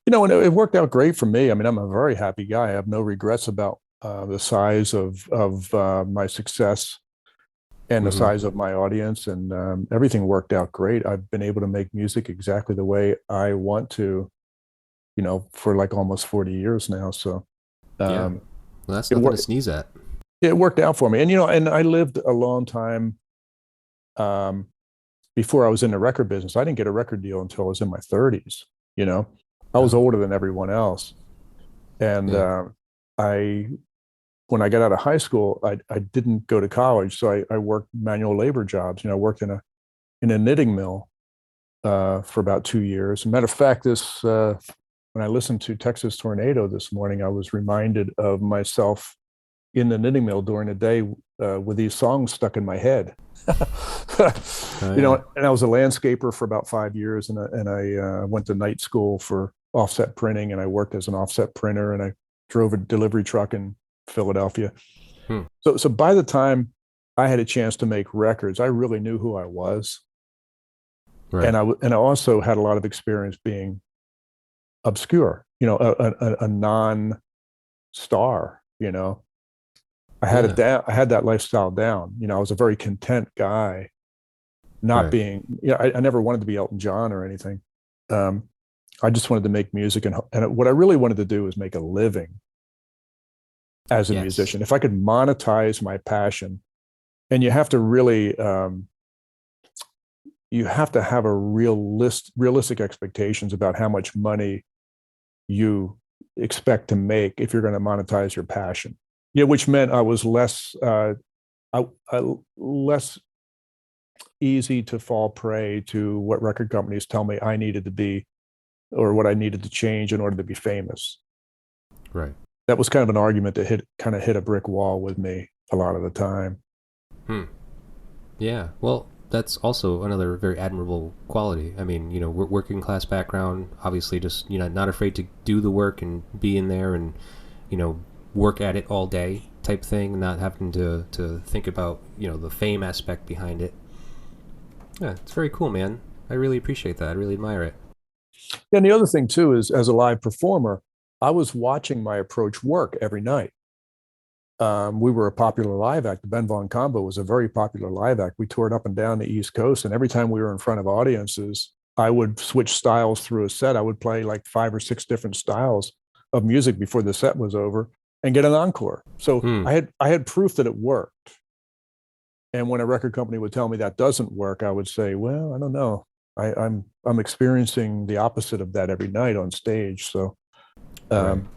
And it worked out great for me. I mean, I'm a very happy guy. I have no regrets about the size of my success and the size of my audience, and everything worked out great. I've been able to make music exactly the way I want to, for almost 40 years now. So,
well, that's nothing to sneeze at.
It worked out for me. And, and I lived a long time before I was in the record business. I didn't get a record deal until I was in my 30s. I was older than everyone else. And when I got out of high school, I didn't go to college. So I worked manual labor jobs. I worked in a knitting mill for about 2 years. As a matter of fact, when I listened to Texas Tornado this morning, I was reminded of myself in the knitting mill during the day with these songs stuck in my head.
Oh,
You
yeah.
know, and I was a landscaper for about 5 years, and I went to night school for offset printing, and I worked as an offset printer, and I drove a delivery truck in Philadelphia.
Hmm.
So by the time I had a chance to make records, I really knew who I was,
Right.
and I also had a lot of experience being obscure, you know, a non-star, you know. I had it
Yeah.
down. I had that lifestyle down. You know, I was a very content guy, not
Right.
being. You know, I never wanted to be Elton John or anything. Um, I just wanted to make music, and what I really wanted to do was make a living as a
Yes.
musician. If I could monetize my passion, and you have to really, you have to have a realistic expectations about how much money you expect to make if you're going to monetize your passion. Yeah, which meant I was less easy to fall prey to what record companies tell me I needed to be or what I needed to change in order to be famous.
Right.
That was kind of an argument that hit a brick wall with me a lot of the time.
Hmm. Yeah. Well, that's also another very admirable quality. I mean, working class background, obviously just, not afraid to do the work and be in there and, work at it all day type thing, not having to think about, the fame aspect behind it. Yeah, it's very cool, man. I really appreciate that. I really admire it.
And the other thing too is, as a live performer, I was watching my approach work every night. We were a popular live act. The Ben Vaughn Combo was a very popular live act. We toured up and down the East Coast, and every time we were in front of audiences, I would switch styles through a set. I would play like 5 or 6 different styles of music before the set was over and get an encore. So
Hmm.
I had proof that it worked. And when a record company would tell me that doesn't work, I would say, well, I don't know. I'm experiencing the opposite of that every night on stage. So
Right.
um,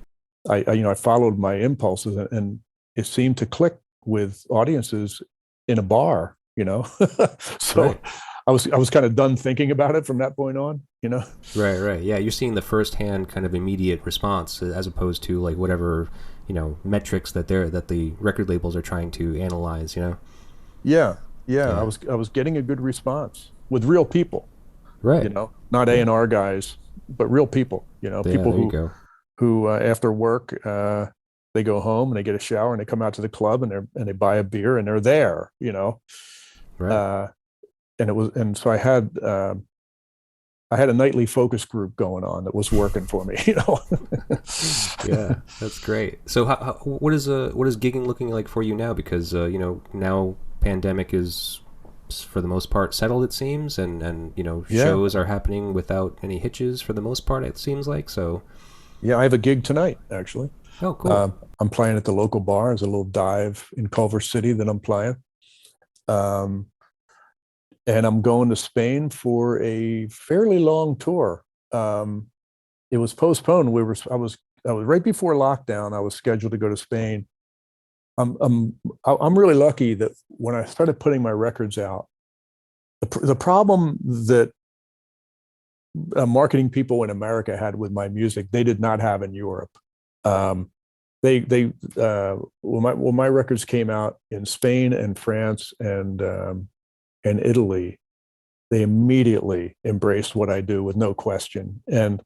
I followed my impulses, and it seemed to click with audiences in a bar, you know. So
Right.
I was kind of done thinking about it from that point on, you know.
Right, right. Yeah, you're seeing the first-hand kind of immediate response as opposed to like whatever, metrics that the record labels are trying to analyze.
Yeah, yeah. I
Yeah.
was I was getting a good response with real people, you
Right.
know, not
Yeah.
A&R guys, but real people, you know,
Yeah,
people
there you
who
go.
after work they go home and they get a shower and they come out to the club and they buy a beer and they're there, you know.
Right.
Uh, and so I had a nightly focus group going on that was working for me, you know.
Yeah, that's great. So what is gigging looking like for you now? Because now pandemic is for the most part settled, it seems, and
Yeah,
shows are happening without any hitches for the most part, it seems like. So,
yeah. I have a gig tonight, actually.
oh, cool.
I'm playing at the local bar. There's a little dive in Culver City that I'm playing. Um, and I'm going to Spain for a fairly long tour. Um, it was postponed. I was right before lockdown. I was scheduled to go to Spain. I'm really lucky that when I started putting my records out, the problem that marketing people in America had with my music, they did not have in Europe. Um, they when my records came out in Spain and France and Italy, they immediately embraced what I do with no question. And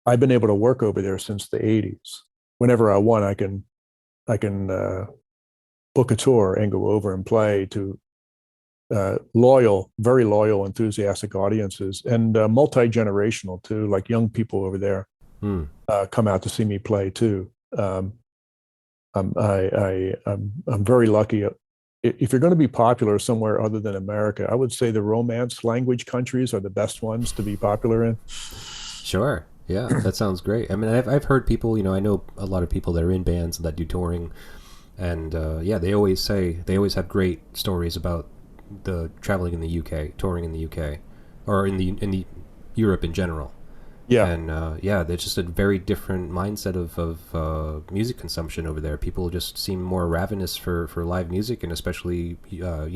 I've been able to work over there since the '80s. Whenever I want, I can book a tour and go over and play to very loyal, enthusiastic audiences, and multi-generational too. Like young people over there
Hmm.
come out to see me play too. I'm very lucky. If you're going to be popular somewhere other than America, I would say the Romance language countries are the best ones to be popular in.
Sure. Yeah, that sounds great. I mean, I've heard people. I know a lot of people that are in bands that do touring, and yeah, they always have great stories about the traveling in the UK, touring in the UK, or in the Europe in general.
Yeah,
And yeah, there's just a very different mindset of music consumption over there. People just seem more ravenous for live music, and especially uh,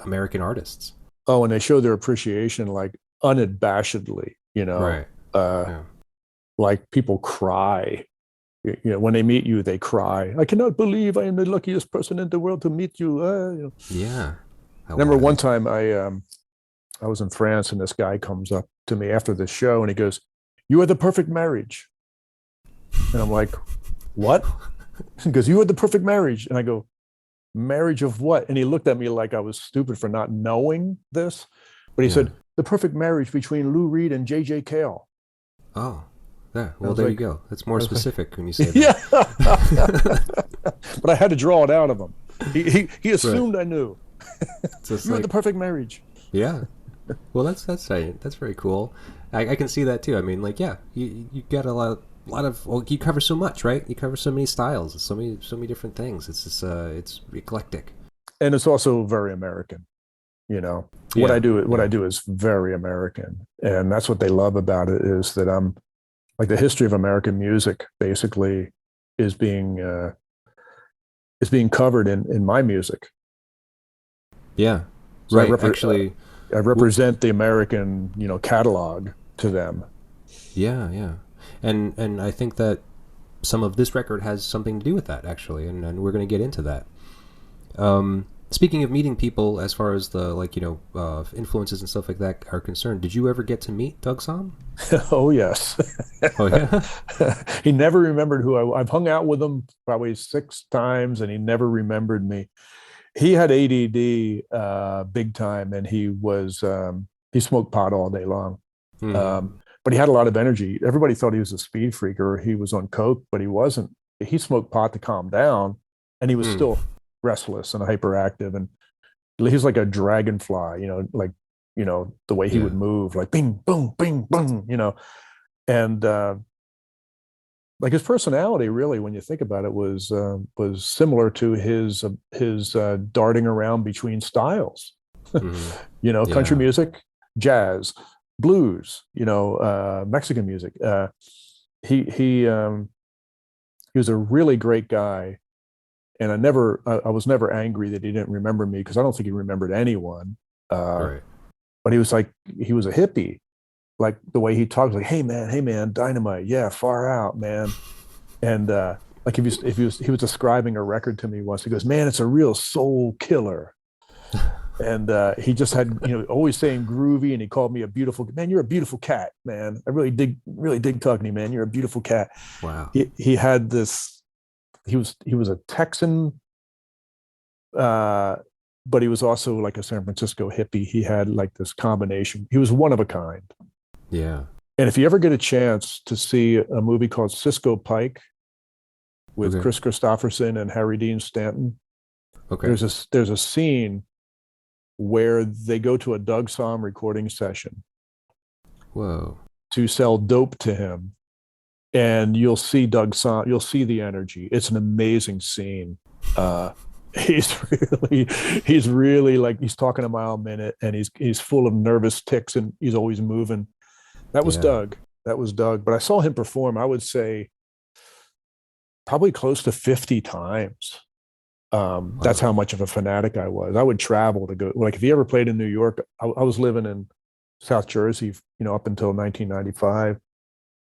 American artists.
oh, and they show their appreciation like unabashedly, you know.
Right.
Uh,
Yeah.
like people cry When they meet you, they cry. I cannot believe I am the luckiest person in the world to meet you.
Yeah.
I remember one time I was in France and this guy comes up to me after the show and he goes, "You are the perfect marriage." And I'm like, "What?" He goes, "You are the perfect marriage." And I go, "Marriage of what?" And he looked at me like I was stupid for not knowing this. But he said, "The perfect marriage between Lou Reed and J.J. Cale."
Oh, yeah. Well, there you go. That's more specific when you say that.
Yeah. But I had to draw it out of him. He assumed I knew. You were the perfect marriage.
Yeah. Well, that's very cool. I can see that too. I mean, like, yeah, you got a lot of. Well, you cover so much, right? You cover so many styles, so many different things. It's just it's eclectic,
and it's also very American. What I do is very American, and that's what they love about it, is that I'm like, the history of American music basically is being covered in my music.
Yeah.
So
right. Actually,
I represent the American, catalog to them.
Yeah, yeah. And I think that some of this record has something to do with that, actually, and we're going to get into that. Speaking of meeting people, as far as the influences and stuff like that are concerned, did you ever get to meet Doug Somm?
Oh yes.
Oh yeah.
He never remembered who I've hung out with him probably 6 times, and he never remembered me. He had ADD big time, and he smoked pot all day long. But he had a lot of energy. Everybody thought he was a speed freak or he was on coke, but he wasn't. He smoked pot to calm down, and he was still restless and hyperactive, and he's like a dragonfly, the way he would move, like bing boom bing boom, and like his personality, really, when you think about it, was similar to his darting around between styles. Country music, jazz, blues, Mexican music. He was a really great guy, and I was never angry that he didn't remember me, because I don't think he remembered anyone.
Right.
But he was a hippie, like the way he talks, like, hey man, dynamite, yeah, far out, man. And like he was describing a record to me once. He goes, man, it's a real soul killer. And he just had, always saying groovy, and he called me a beautiful man. You're a beautiful cat, man. I really dig talking to you, man. You're a beautiful cat.
Wow.
He had this. He was a Texan, but he was also like a San Francisco hippie. He had like this combination. He was one of a kind.
Yeah.
And if you ever get a chance to see a movie called Cisco Pike with Chris Christopherson and Harry Dean Stanton, there's a scene where they go to a Doug Somm recording session.
Whoa.
To sell dope to him. And you'll see Doug Somm, you'll see the energy. It's an amazing scene. He's really like, he's talking a mile a minute, and he's full of nervous tics, and he's always moving. That was Doug. But I saw him perform, I would say, probably close to 50 times. Wow. That's how much of a fanatic I was. I would travel to go. Like, if he ever played in New York, I was living in South Jersey, up until 1995.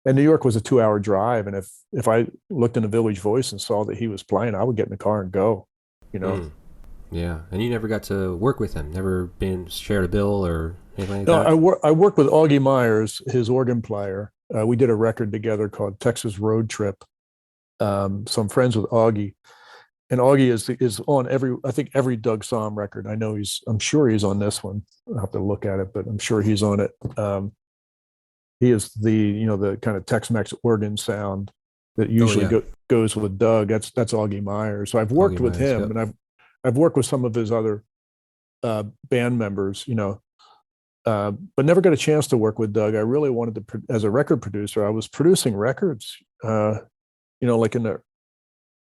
And New York was a 2-hour drive. And if I looked in the Village Voice and saw that he was playing, I would get in the car and go,
Yeah. And you never got to work with him? Never been shared a bill or anything like that?
I worked with Augie Myers, his organ player. We did a record together called Texas Road Trip. So I'm friends with Augie. And Augie is on every Doug Somm record. I'm sure he's on this one. I'll have to look at it, but I'm sure he's on it. He is the kind of Tex-Mex organ sound that usually goes with Doug. That's Augie Myers. So I've worked with him, and I've worked with some of his other band members, but never got a chance to work with Doug. I really wanted to, as a record producer, I was producing records, like in the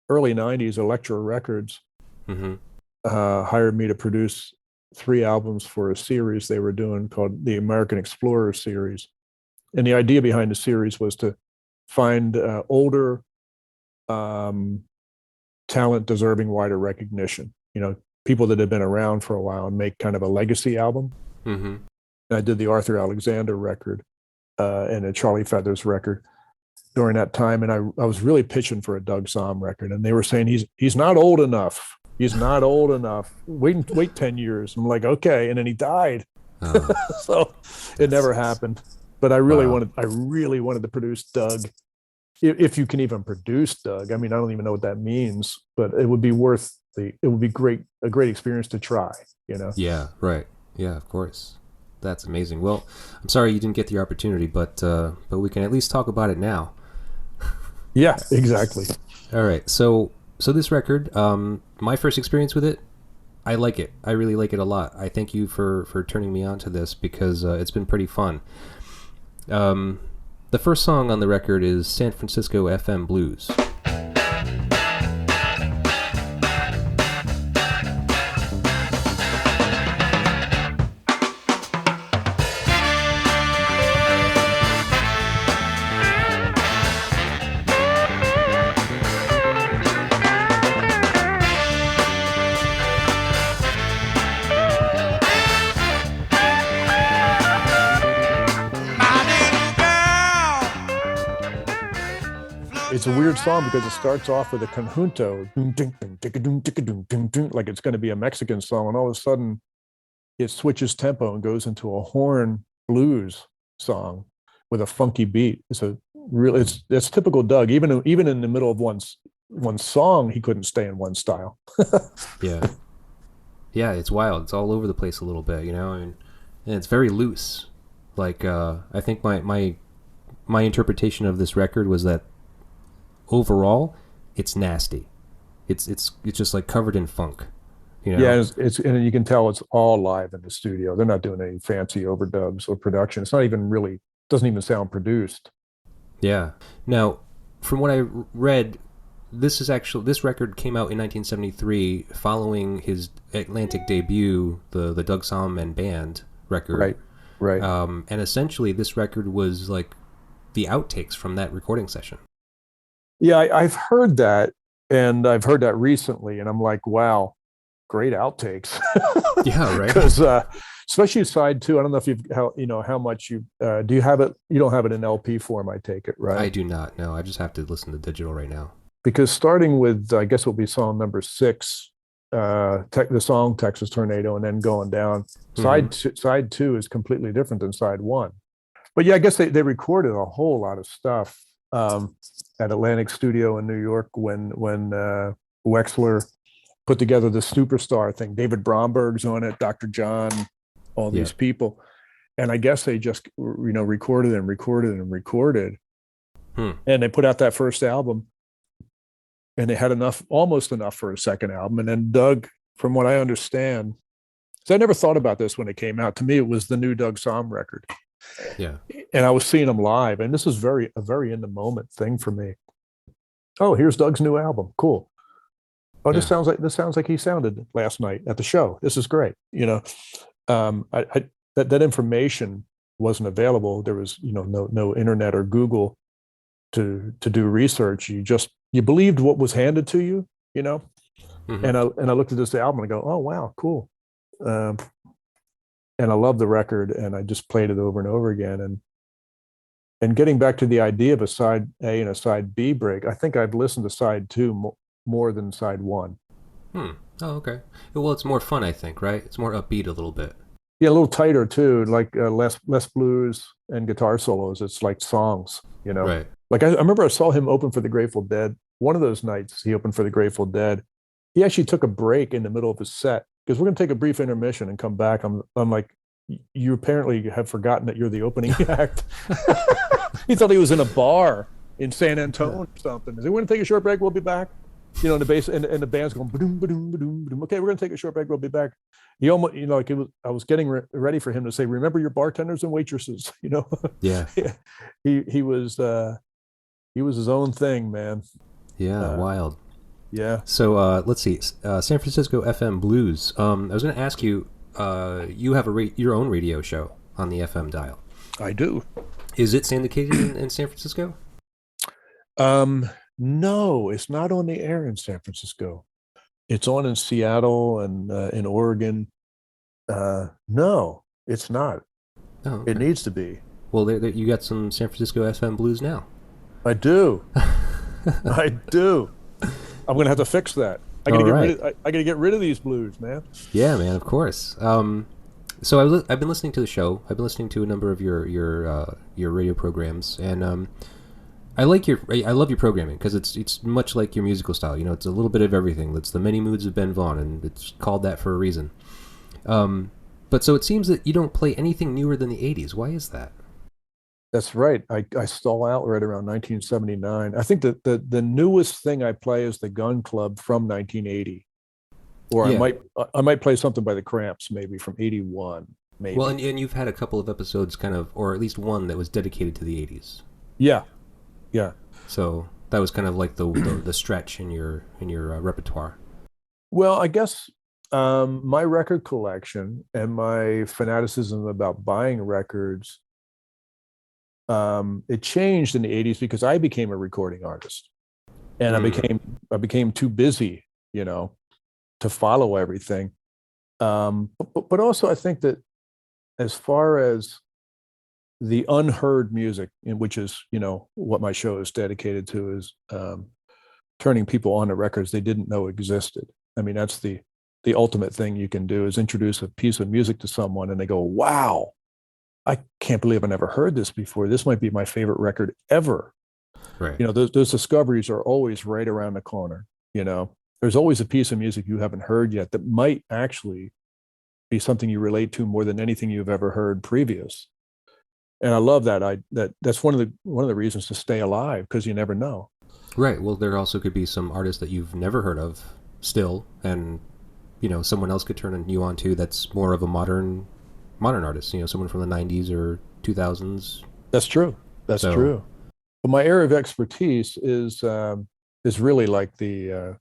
early 90s, Elektra Records hired me to produce 3 albums for a series they were doing called the American Explorer series. And the idea behind the series was to find older talent deserving wider recognition, people that had been around for a while, and make kind of a legacy album. And I did the Arthur Alexander record and a Charlie Feathers record. during that time, and I was really pitching for a Doug Somm record, and they were saying he's not old enough. He's not old enough. Wait 10 years. I'm like, okay, and then he died. So it never happened. But I really wanted to produce Doug. If you can even produce Doug, I mean, I don't even know what that means, but it would be a great experience to try, you know?
Yeah, right. Yeah, of course. That's amazing. Well, I'm sorry you didn't get the opportunity, but we can at least talk about it now.
Yeah, exactly.
All right. So this record, my first experience with it, I like it. I really like it a lot. I thank you for turning me on to this because it's been pretty fun. The first song on the record is San Francisco FM Blues.
It's a weird song because it starts off with a conjunto, like it's going to be a Mexican song, and all of a sudden it switches tempo and goes into a horn blues song with a funky beat. It's typical Doug. Even in the middle of one song, he couldn't stay in one style.
Yeah, it's wild. It's all over the place a little bit, you know, and it's very loose. Like I think my interpretation of this record was that overall it's nasty. It's just like covered in funk, you know?
Yeah, it's and you can tell it's all live in the studio. They're not doing any fancy overdubs or production. It's not even really, doesn't even sound produced.
Yeah. Now, from what I read, this record came out in 1973 following his Atlantic debut, the Doug Somm and Band record.
Right.
And essentially this record was like the outtakes from that recording session.
Yeah, I've heard that, and I've heard that recently, and I'm like, wow, great outtakes.
Yeah, right.
Because especially side two, I don't know if how much you do you have it. You don't have it in LP form, I take it, right?
I do not. No, I just have to listen to digital right now.
Because starting with, I guess, will be song number 6, the song Texas Tornado, and then going down. Side two is completely different than side one. But yeah, I guess they recorded a whole lot of stuff at Atlantic Studio in New York when Wexler put together the Superstar thing. David Bromberg's on it, Dr. John, all these people. And I guess they just, recorded and recorded. And they put out that first album, and they had almost enough for a second album. And then Doug, from what I understand, so I never thought about this when it came out. To me, it was the new Doug Somm record.
Yeah.
And I was seeing him live, and this is a very in the moment thing for me. Oh, here's Doug's new album. Cool. Oh, this sounds like he sounded last night at the show. This is great. That information wasn't available. There was, no internet or Google to do research. You believed what was handed to you, And I looked at this album and I go, oh wow, cool. And I love the record, and I just played it over and over again. And getting back to the idea of a side A and a side B break, I think I've listened to side 2 more than side 1.
Oh, okay. Well, it's more fun, I think, right? It's more upbeat a little bit.
Yeah, a little tighter too, like less blues and guitar solos. It's like songs,
Right.
Like I remember I saw him open for the Grateful Dead. One of those nights he opened for the Grateful Dead. He actually took a break in the middle of his set because we're going to take a brief intermission and come back. I'm like, you apparently have forgotten that you're the opening act. He thought he was in a bar in San Antonio or something. Is he going to take a short break? We'll be back. And the bass and the band's going ba-doom, ba-doom, ba-doom, ba-doom. Okay, we're going to take a short break. We'll be back. He almost, I was getting ready for him to say, "Remember your bartenders and waitresses."
Yeah.
He was his own thing, man.
Yeah, wild.
Yeah.
So let's see, San Francisco FM Blues. I was going to ask you, you have your own radio show on the FM dial.
I do.
Is it syndicated in San Francisco?
No, it's not on the air in San Francisco. It's on in Seattle and in Oregon. No, it's not.
Oh, okay.
It needs to be.
Well, you got some San Francisco FM Blues now.
I do. I do. I'm gonna have to fix that. I gotta
All
get
right.
rid of. I gotta get rid of these blues, man.
Yeah, man, of course. So I've been listening to the show. I've been listening to a number of your radio programs, and I love your programming because it's much like your musical style. You know, it's a little bit of everything. It's the many moods of Ben Vaughn, and it's called that for a reason. But so it seems that you don't play anything newer than the '80s. Why is that?
That's right. I stall out right around 1979. I think that the newest thing I play is the Gun Club from 1980, or
Yeah.
I might play something by the Cramps maybe from 81,
Well,
maybe.
and you've had a couple of episodes, kind of, or at least one that was dedicated to the '80s.
Yeah, yeah.
So that was kind of like the stretch in your repertoire.
Well, I guess my record collection and my fanaticism about buying records, it changed in the 80s because I became a recording artist, and
Mm.
I became too busy, you know, to follow everything. But also I think that as far as the unheard music, which is, you know, what my show is dedicated to, is turning people on to records they didn't know existed. I mean, that's the ultimate thing you can do, is introduce a piece of music to someone and they go, wow, I can't believe I never heard this before. This might be my favorite record ever.
Right.
You know, those discoveries are always right around the corner. You know, there's always a piece of music you haven't heard yet that might actually be something you relate to more than anything you've ever heard previous. And I love that. That's one of the reasons to stay alive, because you never know.
Right. Well, there also could be some artists that you've never heard of still, and someone else could turn you on to that's more of a modern artist. Someone from the '90s or 2000s.
That's true. That's
So
true. But my area of expertise is really like the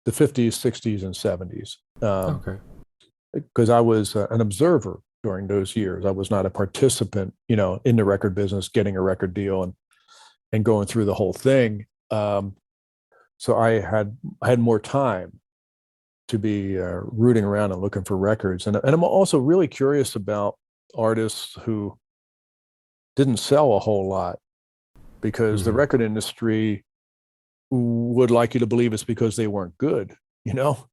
50s, 60s, and 70s.
okay.
Because I was an observer during those years. I was not a participant, you know, in the record business, getting a record deal and going through the whole thing. So I had more time to be rooting around and looking for records, and I'm also really curious about artists who didn't sell a whole lot, because the
Hmm.
record industry would like you to believe it's because they weren't good, you know,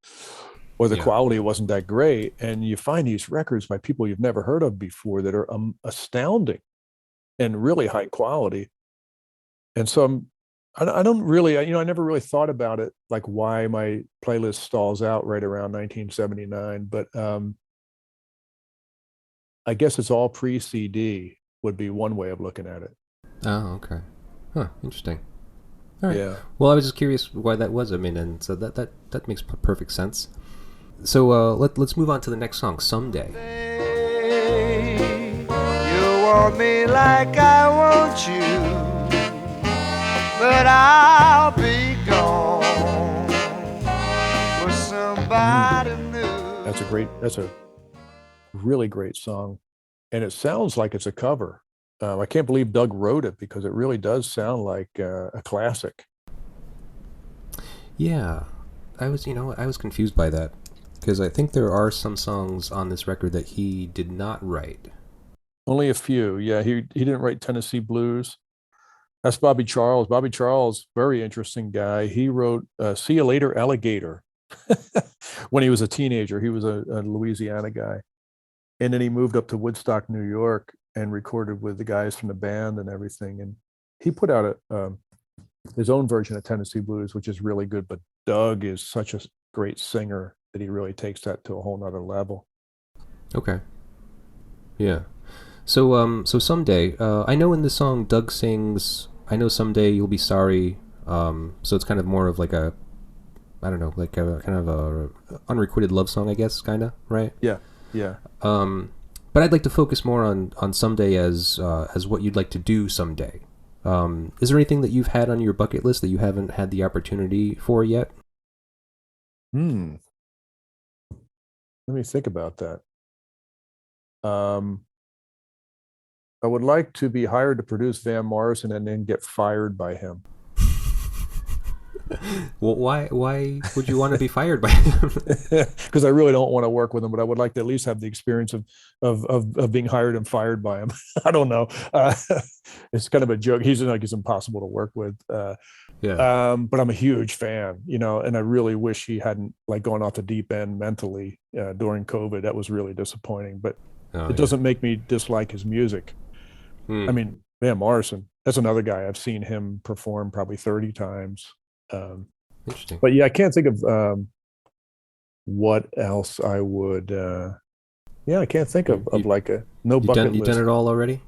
or the
Yeah.
quality wasn't that great. And you find these records by people you've never heard of before that are astounding and really high quality. And so I don't really, you know, I never really thought about it, like why my playlist stalls out right around 1979. But I guess it's all pre CD would be one way of looking at it.
Oh, okay. Huh. Interesting. All right.
Yeah.
Well, I was just curious why that was. I mean, and so that makes perfect sense. So let's move on to the next song, "Someday."
You want me like I want you, but I'll be gone with somebody new.
That's a really great song. And it sounds like it's a cover. I can't believe Doug wrote it, because it really does sound like a classic.
Yeah, I was confused by that because I think there are some songs on this record that he did not write.
Only a few. Yeah, he didn't write Tennessee Blues. That's Bobby Charles. Bobby Charles, very interesting guy. He wrote "See You Later, Alligator" when he was a teenager. He was a Louisiana guy, and then he moved up to Woodstock, New York, and recorded with the guys from the band and everything. And he put out his own version of Tennessee Blues, which is really good. But Doug is such a great singer that he really takes that to a whole nother level.
Okay. Yeah. So someday, I know in the song Doug sings, "I know someday you'll be sorry." So it's kind of more of like a, I don't know, like a kind of a unrequited love song, I guess, kind of, right?
Yeah, yeah.
But I'd like to focus more on someday as what you'd like to do someday. Is there anything that you've had on your bucket list that you haven't had the opportunity for yet?
Hmm. Let me think about that. Um, I would like to be hired to produce Van Morrison and then get fired by him.
Well, why would you want to be fired by him?
Because I really don't want to work with him, but I would like to at least have the experience of being hired and fired by him. I don't know. It's kind of a joke. He's impossible to work with.
Yeah.
But I'm a huge fan, and I really wish he hadn't like gone off the deep end mentally during COVID. That was really disappointing. But
Oh,
it
yeah.
doesn't make me dislike his music. I
Hmm.
mean, Van Morrison, that's another guy. I've seen him perform probably 30 times. Um,
Interesting.
but yeah, I can't think of what else I would. Yeah, I can't think of like a no bucket
You done
list.
it all already?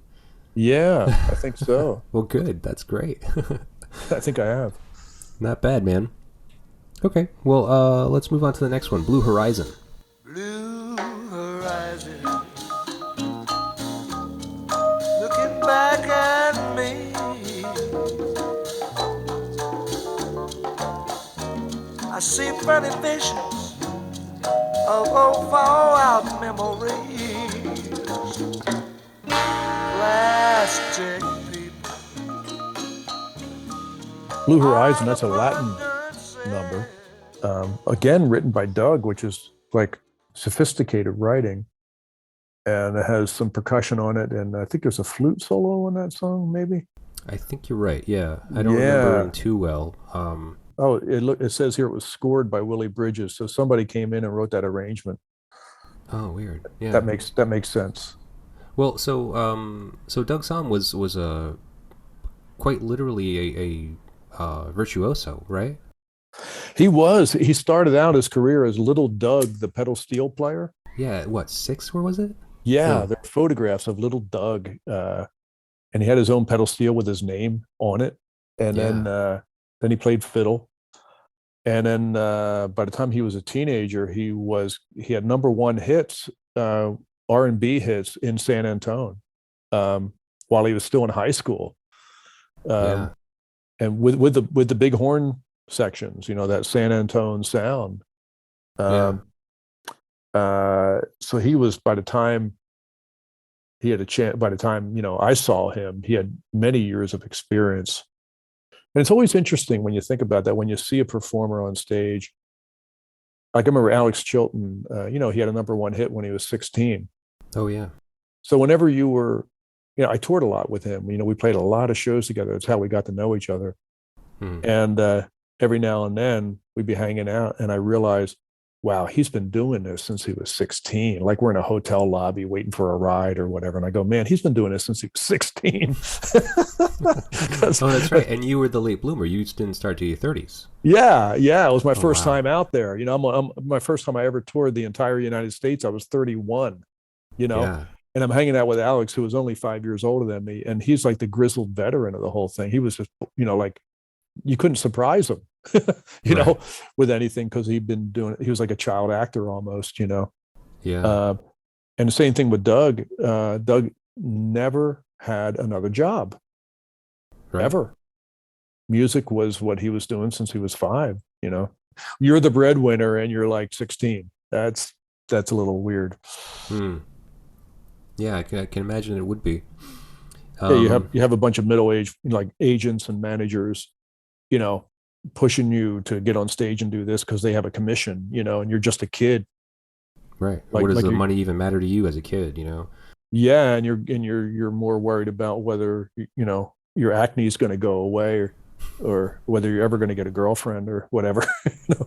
Yeah, I think so.
Well, good. That's great.
I think I have.
Not bad, man. Okay. Well, let's move on to the next one. Blue Horizon.
Blue horizon, looking back at me. I see funny visions of old fallout memories. Plastic people.
Blue Horizon. That's a Latin number. Again, written by Doug, which is like sophisticated writing, and it has some percussion on it, and I think there's a flute solo in that song, maybe.
I think you're right. Yeah. I don't remember him
Yeah.
too well.
Oh, it says here it was scored by Willie Bridges, so somebody came in and wrote that arrangement.
Oh, weird. Yeah.
That makes sense.
Well, so Doug Somm was a quite literally a virtuoso, right?
He started out his career as Little Doug, the pedal steel player.
Yeah. What, six? Where was it?
Yeah,
No.
there are photographs of Little Doug, and he had his own pedal steel with his name on it. And
Yeah.
then he played fiddle. And then by the time he was a teenager, he had number one hits, R&B hits in San Antonio, while he was still in high school,
Yeah.
um, and with the big horn sections, that San Antonio sound.
Yeah.
Um, so he was by the time he had a chance. By the time I saw him, he had many years of experience. And it's always interesting when you think about that, when you see a performer on stage. Like I remember Alex Chilton, he had a number one hit when he was 16.
Oh, yeah.
So whenever I toured a lot with him. We played a lot of shows together. That's how we got to know each other.
Hmm.
And every now and then we'd be hanging out, and I realized, wow, he's been doing this since he was 16. Like we're in a hotel lobby waiting for a ride or whatever. And I go, man, he's been doing this since he was 16.
Oh, that's right. And you were the late bloomer. You didn't start till your 30s.
Yeah, yeah. It was my
Oh,
first
wow.
time out there. My first time I ever toured the entire United States. I was 31,
Yeah.
and I'm hanging out with Alex, who was only 5 years older than me. And he's like the grizzled veteran of the whole thing. He was just, like you couldn't surprise him,
Right.
with anything, because he was like a child actor almost.
Yeah.
Uh, and the same thing with Doug. Doug never had another job,
Right.
ever. Music was what he was doing since he was 5. You're the breadwinner and you're like 16. That's a little weird.
Hmm. Yeah, I can imagine it would be.
Yeah, you have
Um,
you have a bunch of middle-aged like agents and managers, you know, pushing you to get on stage and do this because they have a commission, and you're just a kid.
right.
Like
What does
like
the
you
money even matter to you as a kid,
Yeah, and you're more worried about whether your acne is going to go away, or whether you're ever going to get a girlfriend or whatever.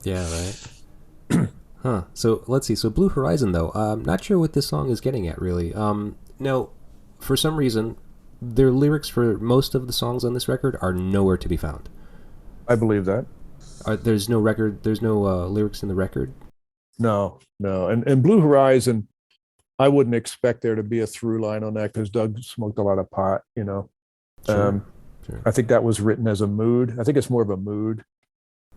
Yeah, right. Huh. So let's see. So Blue Horizon, though, I'm not sure what this song is getting at, really. No, for some reason, their lyrics for most of the songs on this record are nowhere to be found.
I believe that.
There's no record. There's no lyrics in the record.
No, no. And Blue Horizon, I wouldn't expect there to be a through line on that because Doug smoked a lot of pot.
Sure.
Um,
Sure.
I think that was written as a mood. I think it's more of a mood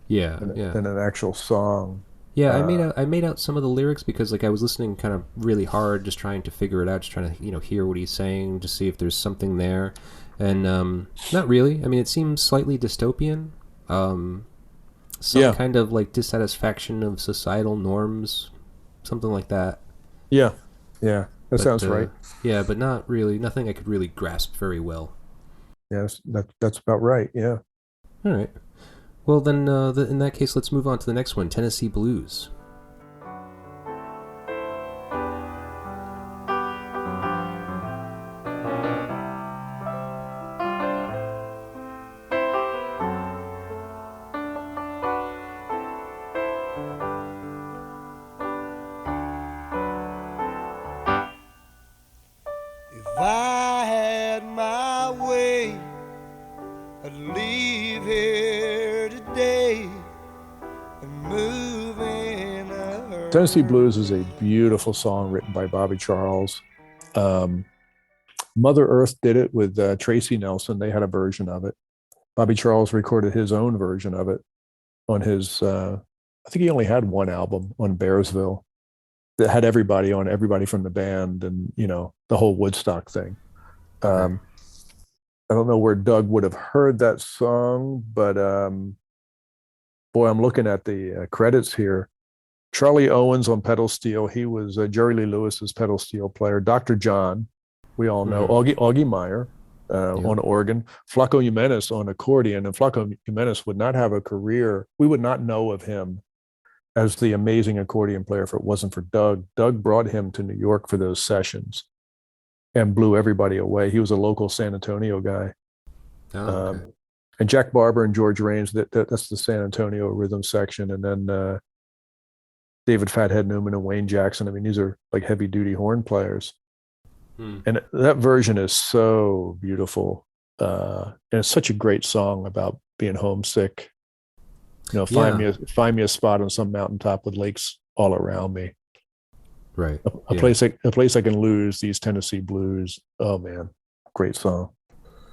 Yeah.
than,
Yeah.
than an actual song.
Yeah.
Uh,
I made out some of the lyrics because I was listening kind of really hard, just trying to figure it out, just trying to hear what he's saying, to see if there's something there, and not really. I mean, it seems slightly dystopian. Some
Yeah.
kind of like dissatisfaction of societal norms, something like that.
yeah, yeah, that
But
sounds right.
yeah, but not really. Nothing I could really grasp very well.
Yes, that's about right. Yeah.
All right. Well, then, in that case, let's move on to the next one, Tennessee Blues.
If I had my way, I'd leave here today and move in a
Tennessee Blues is a beautiful song written by Bobby Charles. Mother Earth did it with Tracy Nelson. They had a version of it. Bobby Charles recorded his own version of it on his, I think he only had one album on Bearsville that had everybody on, everybody from the band and, you know, the whole Woodstock thing. I don't know where Doug would have heard that song, but boy, I'm looking at the credits here. Charlie Owens on pedal steel. He was Jerry Lee Lewis's pedal steel player. Dr. John, we all know. Augie Meyer on organ. Flaco Jimenez on accordion. And Flaco Jimenez would not have a career. We would not know of him as the amazing accordion player if it wasn't for Doug. Doug brought him to New York for those sessions and blew everybody away. He was a local San Antonio guy. And Jack Barber and George Raines, that's the San Antonio rhythm section. And then David Fathead Newman and Wayne Jackson. I mean, these are like heavy duty horn players. And that version is so beautiful. And it's such a great song about being homesick. You know, find me a spot on some mountaintop with lakes all around me.
Right.
A place I can lose, these Tennessee Blues. Oh man, great song.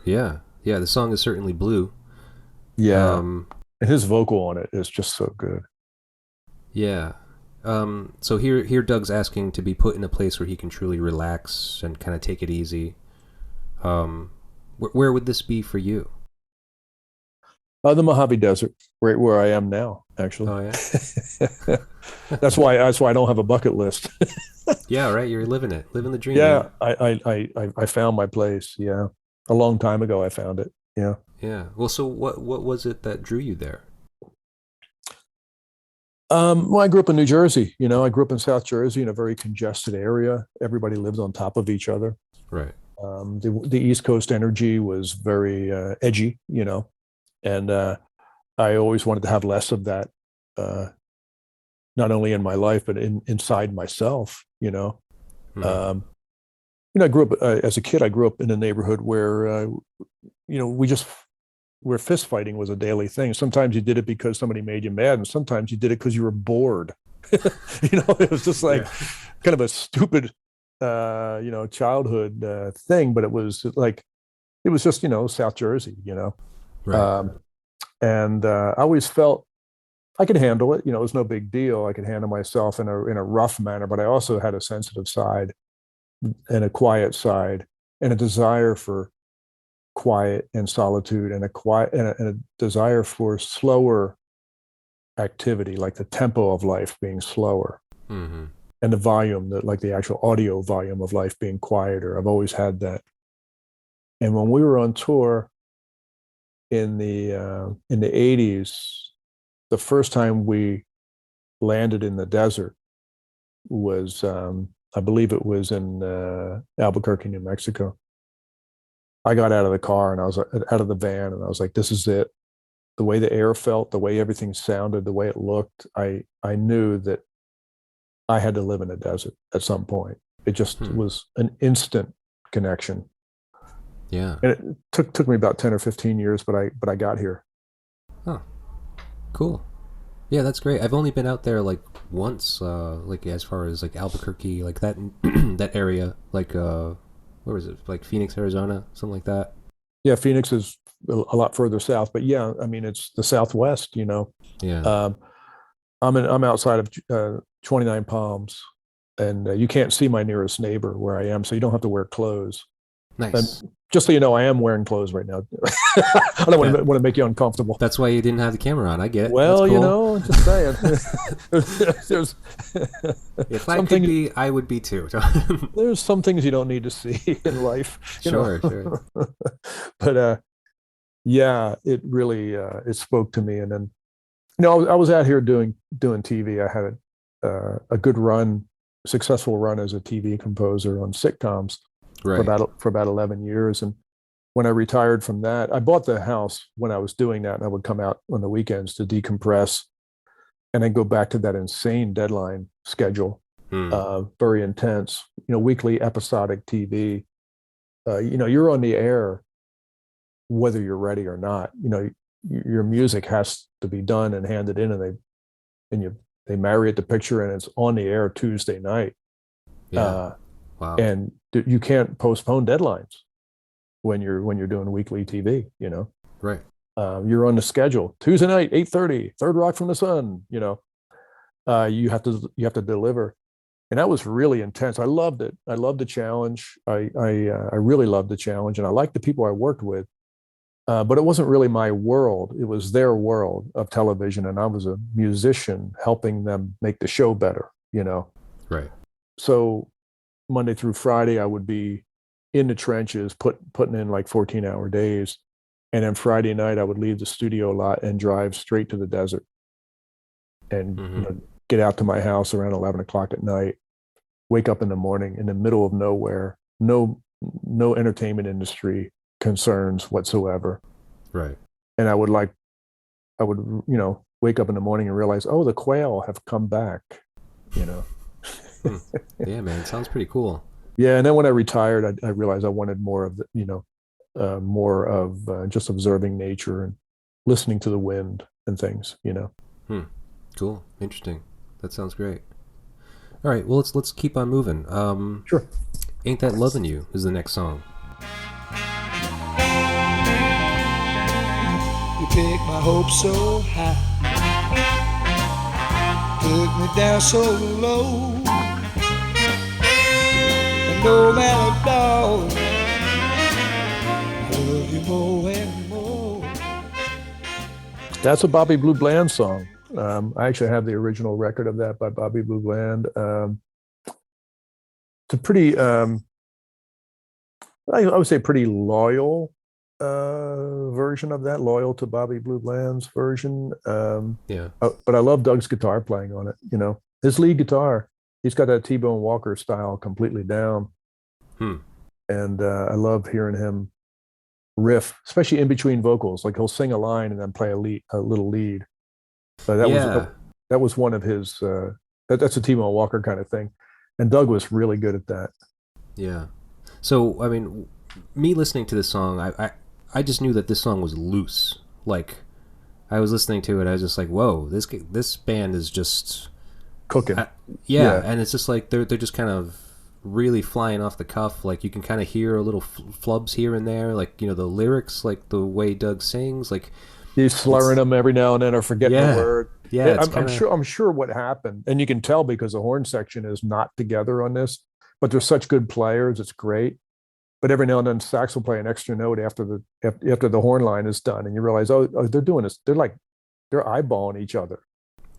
Yeah. Yeah, the song is certainly blue.
Yeah. And his vocal on it is just so good.
Yeah. So here Doug's asking to be put in a place where he can truly relax and kind of take it easy. Where would this be for you?
The Mojave Desert, right where I am now, actually.
Oh yeah.
That's why I don't have a bucket list.
Yeah, right. You're living the dream.
Yeah, I found my place. Yeah, a long time ago I found it. Yeah.
Yeah. Well, so what was it that drew you there?
Well, I grew up in New Jersey. You know, I grew up in South Jersey in a very congested area. Everybody lived on top of each other.
Right.
The East Coast energy was very edgy, you know, and I always wanted to have less of that, not only in my life but inside myself. You know, I grew up as a kid. I grew up in a neighborhood where, you know, where fist fighting was a daily thing. Sometimes you did it because somebody made you mad, and sometimes you did it because you were bored. You know, it was just like kind of a stupid, you know, childhood thing, but it was just, you know, South Jersey, you know. Right. And I always felt I could handle it. You know, it was no big deal. I could handle myself in a rough manner, but I also had a sensitive side and a quiet side and a desire for quiet and solitude and a desire for slower activity, like the tempo of life being slower, and the volume, like the actual audio volume of life being quieter. I've always had that. And when we were on tour in the 80s, the first time we landed in the desert was, I believe it was in Albuquerque, New Mexico. I got out of the car and I was out of the van and I was like, this is it. The way the air felt, the way everything sounded, the way it looked, I knew that I had to live in a desert at some point. It just was an instant connection.
Yeah.
And it took me about 10 or 15 years, but I got here.
Oh, cool. Yeah, that's great. I've only been out there like once, like as far as like Albuquerque, like that that area, like where was it? Like Phoenix, Arizona, something like that.
Yeah, Phoenix is a lot further south, but yeah, I mean it's the Southwest, you know.
Yeah.
I'm outside of 29 Palms, and you can't see my nearest neighbor where I am, so you don't have to wear clothes.
Nice.
And just so you know, I am wearing clothes right now. I don't want to make you uncomfortable.
That's why you didn't have the camera on. I get it.
Well,
cool.
You know, just saying.
If I could be, I would be too.
There's some things you don't need to see in life.
Sure.
But Yeah, it really it spoke to me. And then, I was out here doing TV. I had a good run, successful run as a TV composer on sitcoms
Right.
for about 11 years. And when I retired from that, I bought the house when I was doing that, and I would come out on the weekends to decompress and then go back to that insane deadline schedule,
Hmm.
very intense, weekly episodic TV. You're on the air whether you're ready or not. Your music has to be done and handed in, and they marry it to picture, and it's on the air Tuesday night.
Yeah. Wow.
And you can't postpone deadlines when you're doing weekly TV.
Right.
You're on the schedule Tuesday night, 8:30, Third Rock from the Sun. You have to deliver, and that was really intense. I loved it. I loved the challenge. I really loved the challenge, and I liked the people I worked with. But it wasn't really my world. It was their world of television, and I was a musician helping them make the show better.
Right.
So Monday through Friday, I would be in the trenches, putting in like 14-hour days. And then Friday night, I would leave the studio lot and drive straight to the desert and
Mm-hmm.
get out to my house around 11 o'clock at night, wake up in the morning in the middle of nowhere, no entertainment industry concerns whatsoever.
Right.
And I would wake up in the morning and realize, oh, the quail have come back, you know.
Hmm. Yeah, man. Sounds pretty cool.
Yeah, and then when I retired, I realized I wanted more of more of just observing nature and listening to the wind and things.
Hmm. Cool. Interesting. That sounds great. All right. Well, let's keep on moving.
Sure.
Ain't That Lovin' You is the next song.
You pick my hopes so high, took me down so low. And no matter, darling, I love you more and more.
That's a Bobby Blue Bland song. I actually have the original record of that by Bobby Blue Bland. It's a pretty, I would say, pretty loyal version of that, loyal to Bobby Blue Bland's version.
Yeah.
But I love Doug's guitar playing on it. His lead guitar, he's got that T-Bone Walker style completely down.
Hmm.
And I love hearing him riff, especially in between vocals. Like he'll sing a line and then play a little lead. So that was one of his. That's a T-Bone Walker kind of thing, and Doug was really good at that.
Yeah. So, I mean, me listening to this song, I just knew that this song was loose. Like, I was listening to it, I was just like, whoa, this band is just
Cooking.
Yeah, and it's just like they're just kind of really flying off the cuff. Like you can kind of hear a little flubs here and there, like the lyrics, like the way Doug sings, like
he's slurring them every now and then or forgetting
Yeah.
the word.
yeah, it's
I'm sure what happened, and you can tell because the horn section is not together on this, but they're such good players, it's great. But every now and then sax will play an extra note after the horn line is done, and you realize, oh, they're doing this. They're eyeballing each other,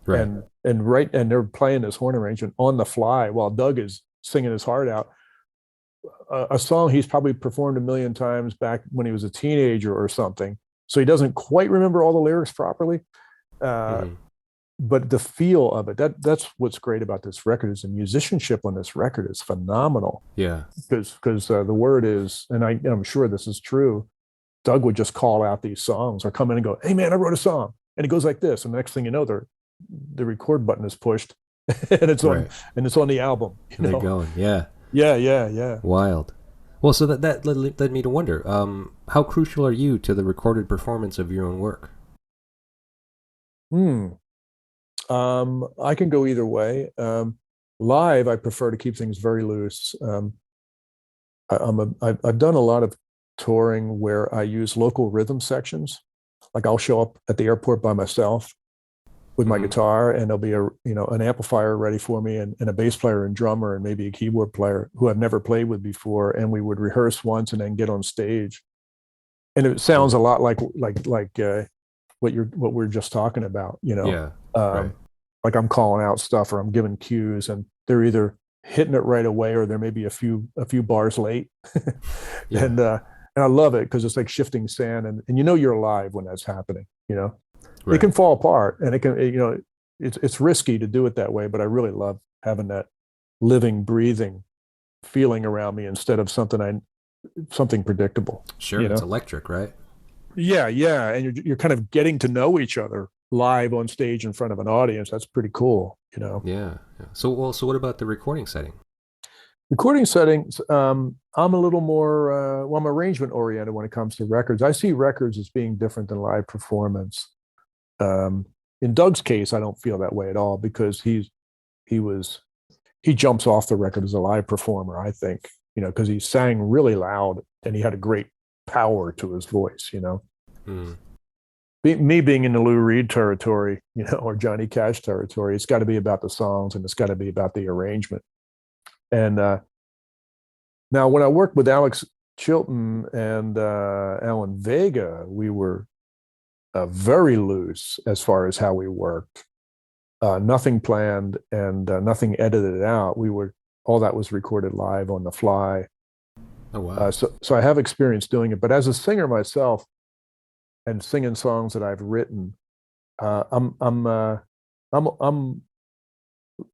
right.
and they're playing this horn arrangement on the fly while Doug is singing his heart out. A song he's probably performed a million times back when he was a teenager or something, so he doesn't quite remember all the lyrics properly.
Mhm.
But the feel of it, that's what's great about this record, is the musicianship on this record is phenomenal.
Yeah.
Because the word is, and I'm sure this is true, Doug would just call out these songs or come in and go, hey man, I wrote a song, and it goes like this, and the next thing you know, the record button is pushed and it's on
Right.
and it's on the album.
And they're going. Yeah.
Yeah.
Wild. Well, so that led me to wonder, how crucial are you to the recorded performance of your own work?
I can go either way. Live, I prefer to keep things very loose. I've done a lot of touring where I use local rhythm sections. Like I'll show up at the airport by myself with my
Mhm.
guitar, and there'll be an amplifier ready for me, and a bass player and drummer and maybe a keyboard player who I've never played with before, and we would rehearse once and then get on stage. And it sounds a lot like what we're just talking about.
Yeah. Right.
Like I'm calling out stuff or I'm giving cues, and they're either hitting it right away or there may be a few bars late.
Yeah.
And and I love it because it's like shifting sand, and you're alive when that's happening.
Right.
It can fall apart, and it can it's risky to do it that way, but I really love having that living, breathing feeling around me instead of something predictable.
Sure, it's electric, right?
Yeah, and you're kind of getting to know each other live on stage in front of an audience. That's pretty cool.
Yeah. So what about the recording setting?
Recording settings, I'm a little more, I'm arrangement oriented when it comes to records. I see records as being different than live performance. In Doug's case, I don't feel that way at all because he jumps off the record as a live performer, I think, because he sang really loud and he had a great power to his voice, Me being in the Lou Reed territory, or Johnny Cash territory, it's got to be about the songs and it's got to be about the arrangement. And now, when I worked with Alex Chilton and Alan Vega, we were very loose as far as how we worked. Nothing planned and nothing edited out. All that was recorded live on the fly.
Oh wow!
So I have experience doing it, but as a singer myself and singing songs that I've written, I'm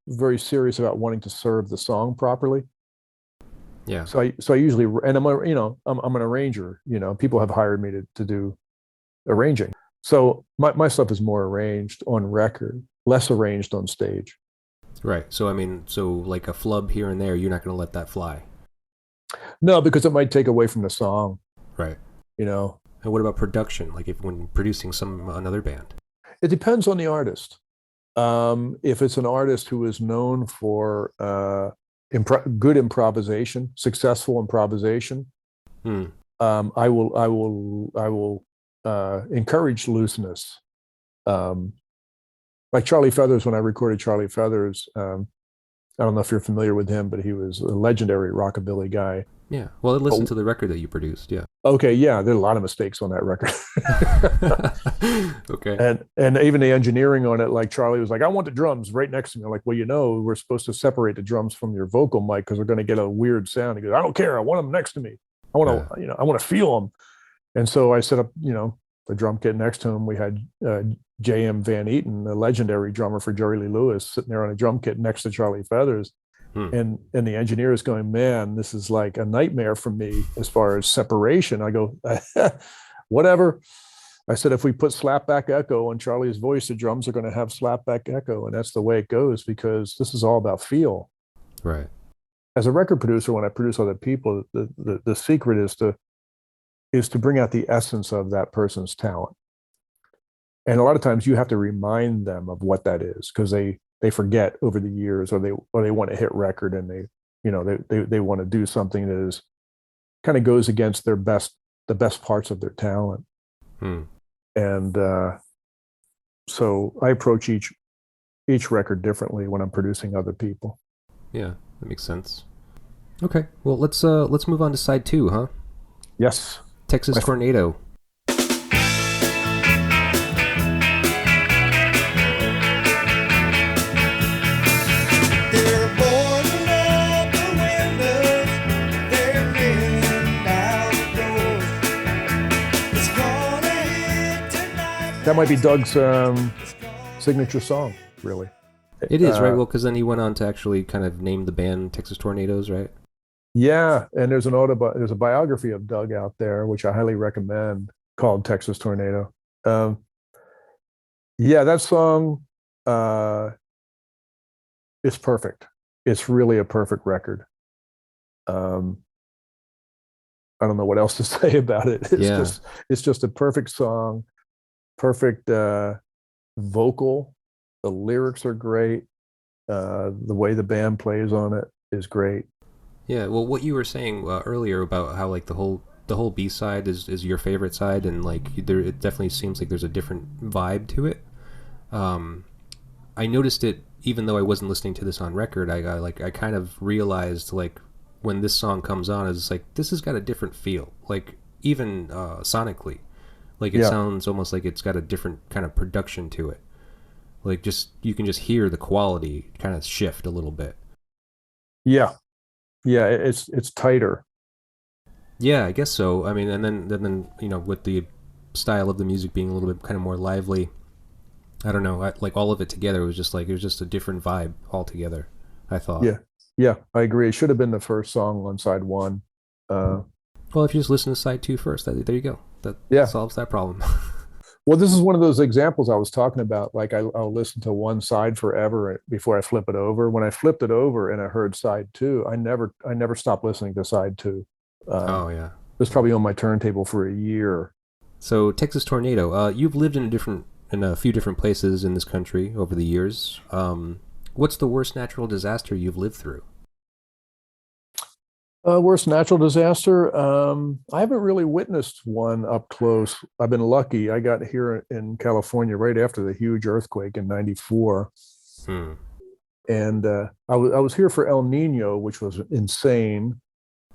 very serious about wanting to serve the song properly.
Yeah.
So I usually, and I'm an arranger. People have hired me to do arranging. So my stuff is more arranged on record, less arranged on stage.
Right. So like a flub here and there, you're not going to let that fly.
No, because it might take away from the song.
Right.
And
what about production? Like when producing another band?
It depends on the artist. If it's an artist who is known for good improvisation, successful improvisation, I will encourage looseness. Like Charlie Feathers, when I recorded Charlie Feathers, I don't know if you're familiar with him, but he was a legendary rockabilly guy.
Yeah. Well, listen to the record that you produced. Yeah.
Okay. Yeah. There are a lot of mistakes on that record.
Okay.
And even the engineering on it, like Charlie was like, I want the drums right next to me. I'm like, well, we're supposed to separate the drums from your vocal mic because we're going to get a weird sound. He goes, I don't care. I want them next to me. I want to, I want to feel them. And so I set up, the drum kit next to him. We had J.M. Van Eaton, the legendary drummer for Jerry Lee Lewis, sitting there on a drum kit next to Charlie Feathers. And the engineer is going, man, this is like a nightmare for me as far as separation. I go, whatever. I said, if we put slapback echo on Charlie's voice, the drums are going to have slapback echo. And that's the way it goes because this is all about feel.
Right.
As a record producer, when I produce other people, the secret is to bring out the essence of that person's talent. And a lot of times you have to remind them of what that is because they forget over the years, or they want to hit record and they want to do something that is kind of goes against the best parts of their talent. And so I approach each record differently when I'm producing other people.
Yeah, that makes sense. Okay, well let's move on to side 2, huh?
Yes.
Texas Tornado.
That might be Doug's signature song, really.
It is, right? Well, because then he went on to actually kind of name the band Texas Tornadoes, right?
Yeah, and there's a biography of Doug out there, which I highly recommend, called Texas Tornado. Yeah, that song is perfect. It's really a perfect record. I don't know what else to say about it. It's just a perfect song, perfect vocal. The lyrics are great. The way the band plays on it is great.
Yeah, well, what you were saying earlier about how like the whole B side is your favorite side, and like it definitely seems like there's a different vibe to it. I noticed it even though I wasn't listening to this on record. I kind of realized like when this song comes on, it's like this has got a different feel, like even sonically, like it sounds almost like it's got a different kind of production to it. Like just you can just hear the quality kind of shift a little bit.
Yeah, it's tighter.
Yeah, I guess so. I mean, and then with the style of the music being a little bit kind of more lively, I don't know, like all of it together, it was just a different vibe altogether, I thought.
Yeah, yeah, I agree. It should have been the first song on side one. Uh,
Well, if you just listen to side two first, there you go. That
yeah.
solves that problem.
Well, this is one of those examples I was talking about. Like I'll listen to one side forever before I flip it over. When I flipped it over and I heard side two, I never stopped listening to side two.
Oh yeah.
It was probably on my turntable for a year.
So Texas Tornado, you've lived in a few different places in this country over the years. What's the worst natural disaster you've lived through?
Worst natural disaster. I haven't really witnessed one up close. I've been lucky. I got here in California right after the huge earthquake in '94,
Hmm.
and I was here for El Nino, which was insane.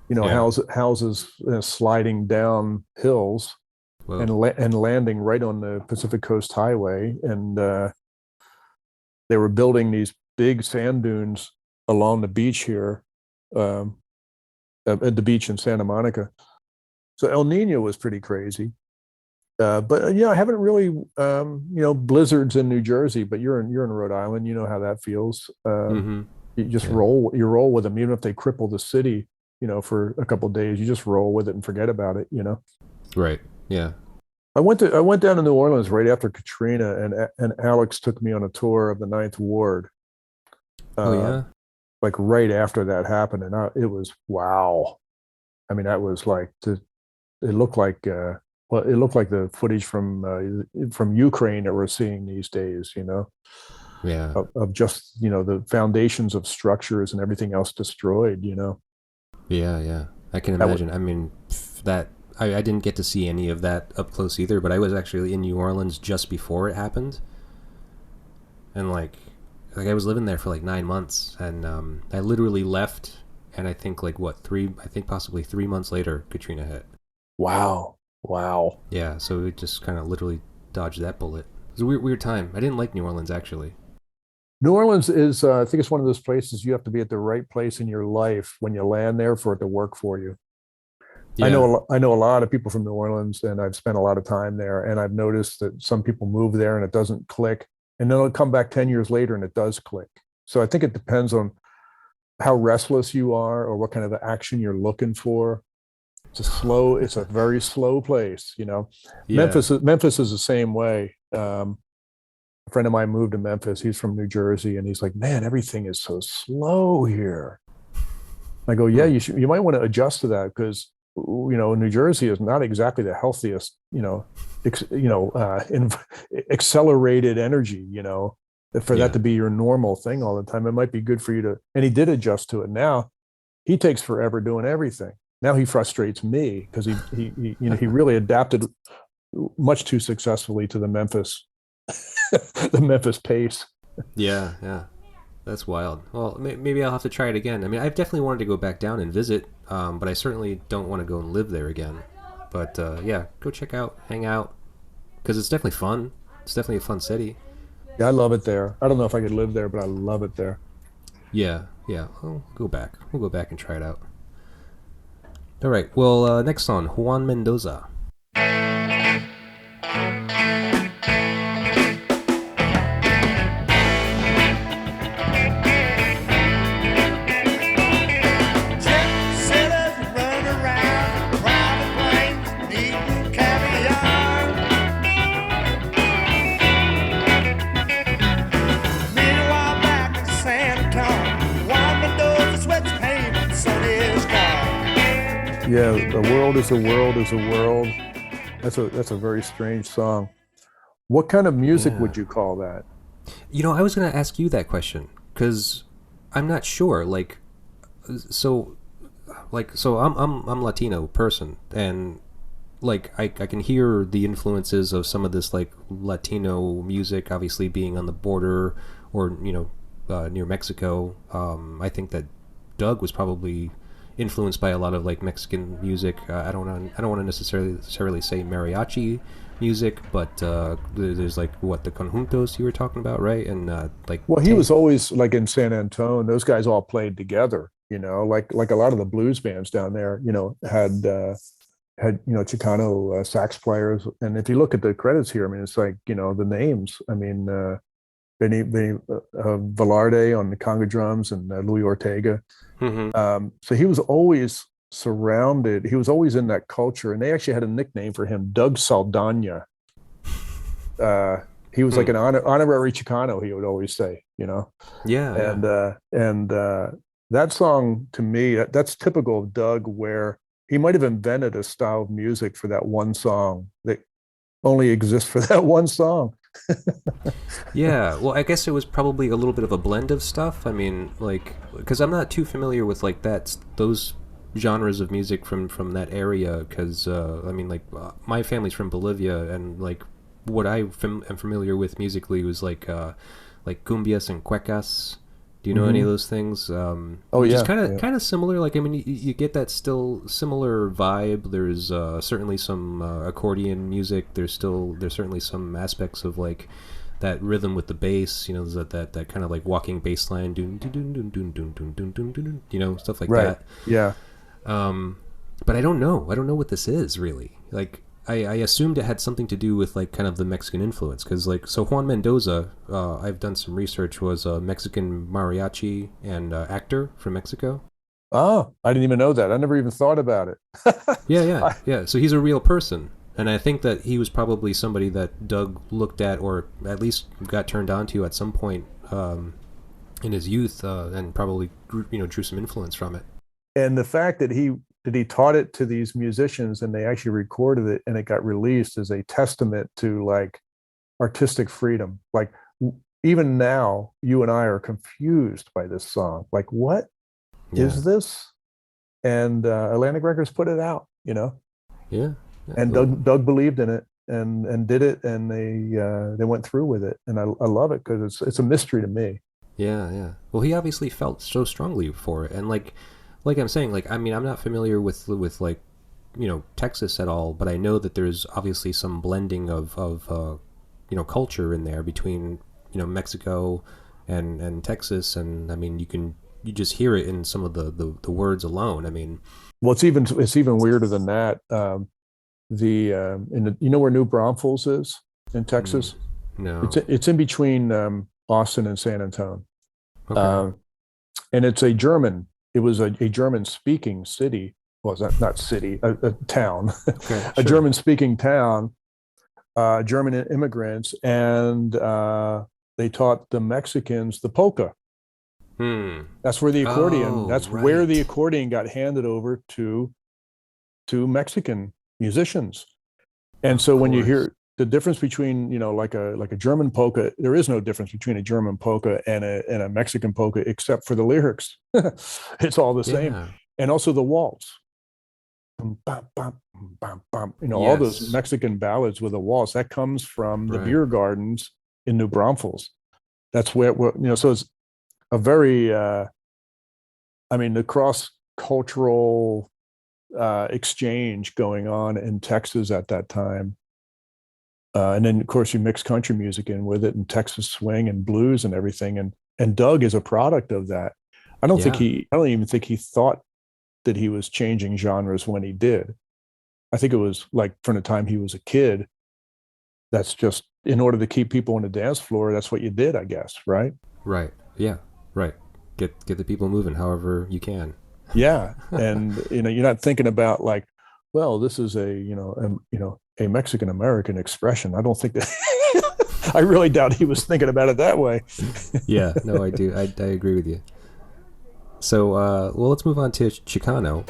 You know,
Yeah.
houses sliding down hills
Well.
and landing right on the Pacific Coast Highway, and they were building these big sand dunes along the beach here. Um, at the beach in Santa Monica. So El Nino was pretty crazy. But I haven't really, blizzards in New Jersey, but you're in Rhode Island. You know how that feels.
Mm-hmm.
You just
Yeah.
you roll with them, even if they cripple the city, for a couple of days. You just roll with it and forget about it.
Right. Yeah.
I went down to New Orleans right after Katrina, and Alex took me on a tour of the Ninth Ward.
Oh
Uh,
yeah.
like right after that happened, and it was wow. I mean, that was like it looked like it looked like the footage from Ukraine that we're seeing these days.
Yeah.
Of just the foundations of structures and everything else destroyed.
Yeah. Yeah. I can
That was,
imagine. I mean, that I didn't get to see any of that up close either, but I was actually in New Orleans just before it happened, and like I was living there for like 9 months, and I literally left, and I think like what three, I think possibly 3 months later, Katrina hit.
wow, wow.
Yeah, so it just kind of literally dodged that bullet. It was a weird time. I didn't like New Orleans actually.
New Orleans is, I think it's one of those places you have to be at the right place in your life when you land there for it to work for you.
Yeah,
I know a lot of people from New Orleans, and I've spent a lot of time there, and I've noticed that some people move there and it doesn't click, and then they'll come back 10 years later and it does click. So I think it depends on how restless you are or what kind of action you're looking for. It's a very slow place.
yeah,
Memphis is the same way. A friend of mine moved to Memphis. He's from New Jersey, and he's like, man, everything is so slow here. I go, yeah,
hmm.
you might want to adjust to that, because New Jersey is not exactly the healthiest, in accelerated energy, for that
Yeah,
to be your normal thing all the time. It might be good for you to, and he did adjust to it. Now he takes forever doing everything. Now he frustrates me because he really adapted much too successfully to the Memphis, the Memphis pace.
yeah, yeah. That's wild. Well, maybe I'll have to try it again. I mean, I've definitely wanted to go back down and visit, but I certainly don't want to go and live there again. But yeah, go check out, hang out, because it's definitely fun. It's definitely a fun city.
Yeah, I love it there. I don't know if I could live there, but I love it there.
Yeah, yeah. We'll go back. We'll go back and try it out. All right. Well, next song, Juan Mendoza.
Jet setters running around, private planes, eating caviar. Meanwhile, back in San Antonio, Juan Mendoza sweats paint and sunny sky.
Yeah, the world is a world is a world. That's a very strange song. What kind of music
Yeah.
would you call that?
I was gonna ask you that question because I'm not sure. So, so I'm Latino person, and I can hear the influences of some of this like Latino music, obviously being on the border or near Mexico. I think that Doug was probably influenced by a lot of like Mexican music. I don't want to necessarily say mariachi music, but there's like what the conjuntos you were talking about, right? And like
Well, he was always like in San Antonio. Those guys all played together. like a lot of the blues bands down there, had Chicano sax players. And if you look at the credits here, I mean, it's like, the names. I mean, Benny Velarde on the conga drums, and Louis Ortega. So he was always surrounded. He was always in that culture, and they actually had a nickname for him, Doug Saldana. He was like an honorary Chicano, he would always say,
Yeah.
And that song, to me, that's typical of Doug, where he might have invented a style of music for that one song that only exists for that one song.
Yeah, well, I guess it was probably a little bit of a blend of stuff. I mean, like, because I'm not too familiar with like those genres of music from that area. Because I mean, like, my family's from Bolivia, and like what am familiar with musically was like cumbias and cuecas. Do you know any of those things?
Oh,
which
yeah,
is kind of similar. Like, I mean, you get that still similar vibe. There's certainly some accordion music. There's certainly some aspects of like that rhythm with the bass. There's that kind of like walking bass line, dun, dun, dun, dun, dun, dun, dun, dun, dun, dun, stuff like
Right.
that.
Yeah.
But I don't know. I don't know what this is really. Like, I assumed it had something to do with like kind of the Mexican influence, because like, so Juan Mendoza, I've done some research, was a Mexican mariachi and actor from Mexico.
Oh, I didn't even know that. I never even thought about it.
Yeah. So he's a real person, and I think that he was probably somebody that Doug looked at, or at least got turned on to at some point in his youth, and probably drew some influence from it.
And the fact that he taught it to these musicians, and they actually recorded it, and it got released, is a testament to like artistic freedom. Like, even now, you and I are confused by this song. Like, what is this? And Atlantic Records put it out,
Yeah.
and Doug believed in it, and did it, and they went through with it, and I love it, because it's a mystery to me.
Yeah. Well, he obviously felt so strongly for it, and like I'm saying, like, I mean, I'm not familiar with like, Texas at all, but I know that there's obviously some blending of culture in there between Mexico and Texas, and I mean, you just hear it in some of the words alone. I mean,
Well, it's even weirder than that. Where New Braunfels is in Texas?
no.
It's in between Austin and San Antonio.
Okay.
And it's it was a German speaking city. Well, not city, a town,
Okay,
a
sure.
German speaking town, German immigrants, and they taught the Mexicans the polka. That's where the accordion. That's where the
right.
accordion got handed over to Mexican musicians. And so when you hear the difference between, like a German polka, there is no difference between a German polka and a Mexican polka, except for the lyrics. It's all the same.
Yeah.
And also the waltz. Bum, bum, bum, bum, bum. All those
Yes.
Mexican ballads with a waltz, that comes from the
Right.
beer gardens in New Braunfels. That's so it's a very, the cross-cultural exchange going on in Texas at that time. And then, of course, you mix country music in with it, and Texas swing and blues and everything. And Doug is a product of that. I don't even think he thought that he was changing genres when he did. I think it was like from the time he was a kid. That's just in order to keep people on the dance floor. That's what you did, I guess, right?
Right. Yeah. Right. Get the people moving however you can.
Yeah, and you're not thinking about like, well, this is a Mexican American expression. I don't think that. I really doubt he was thinking about it that way.
Yeah. No, I do. I agree with you. So, well, let's move on to Chicano.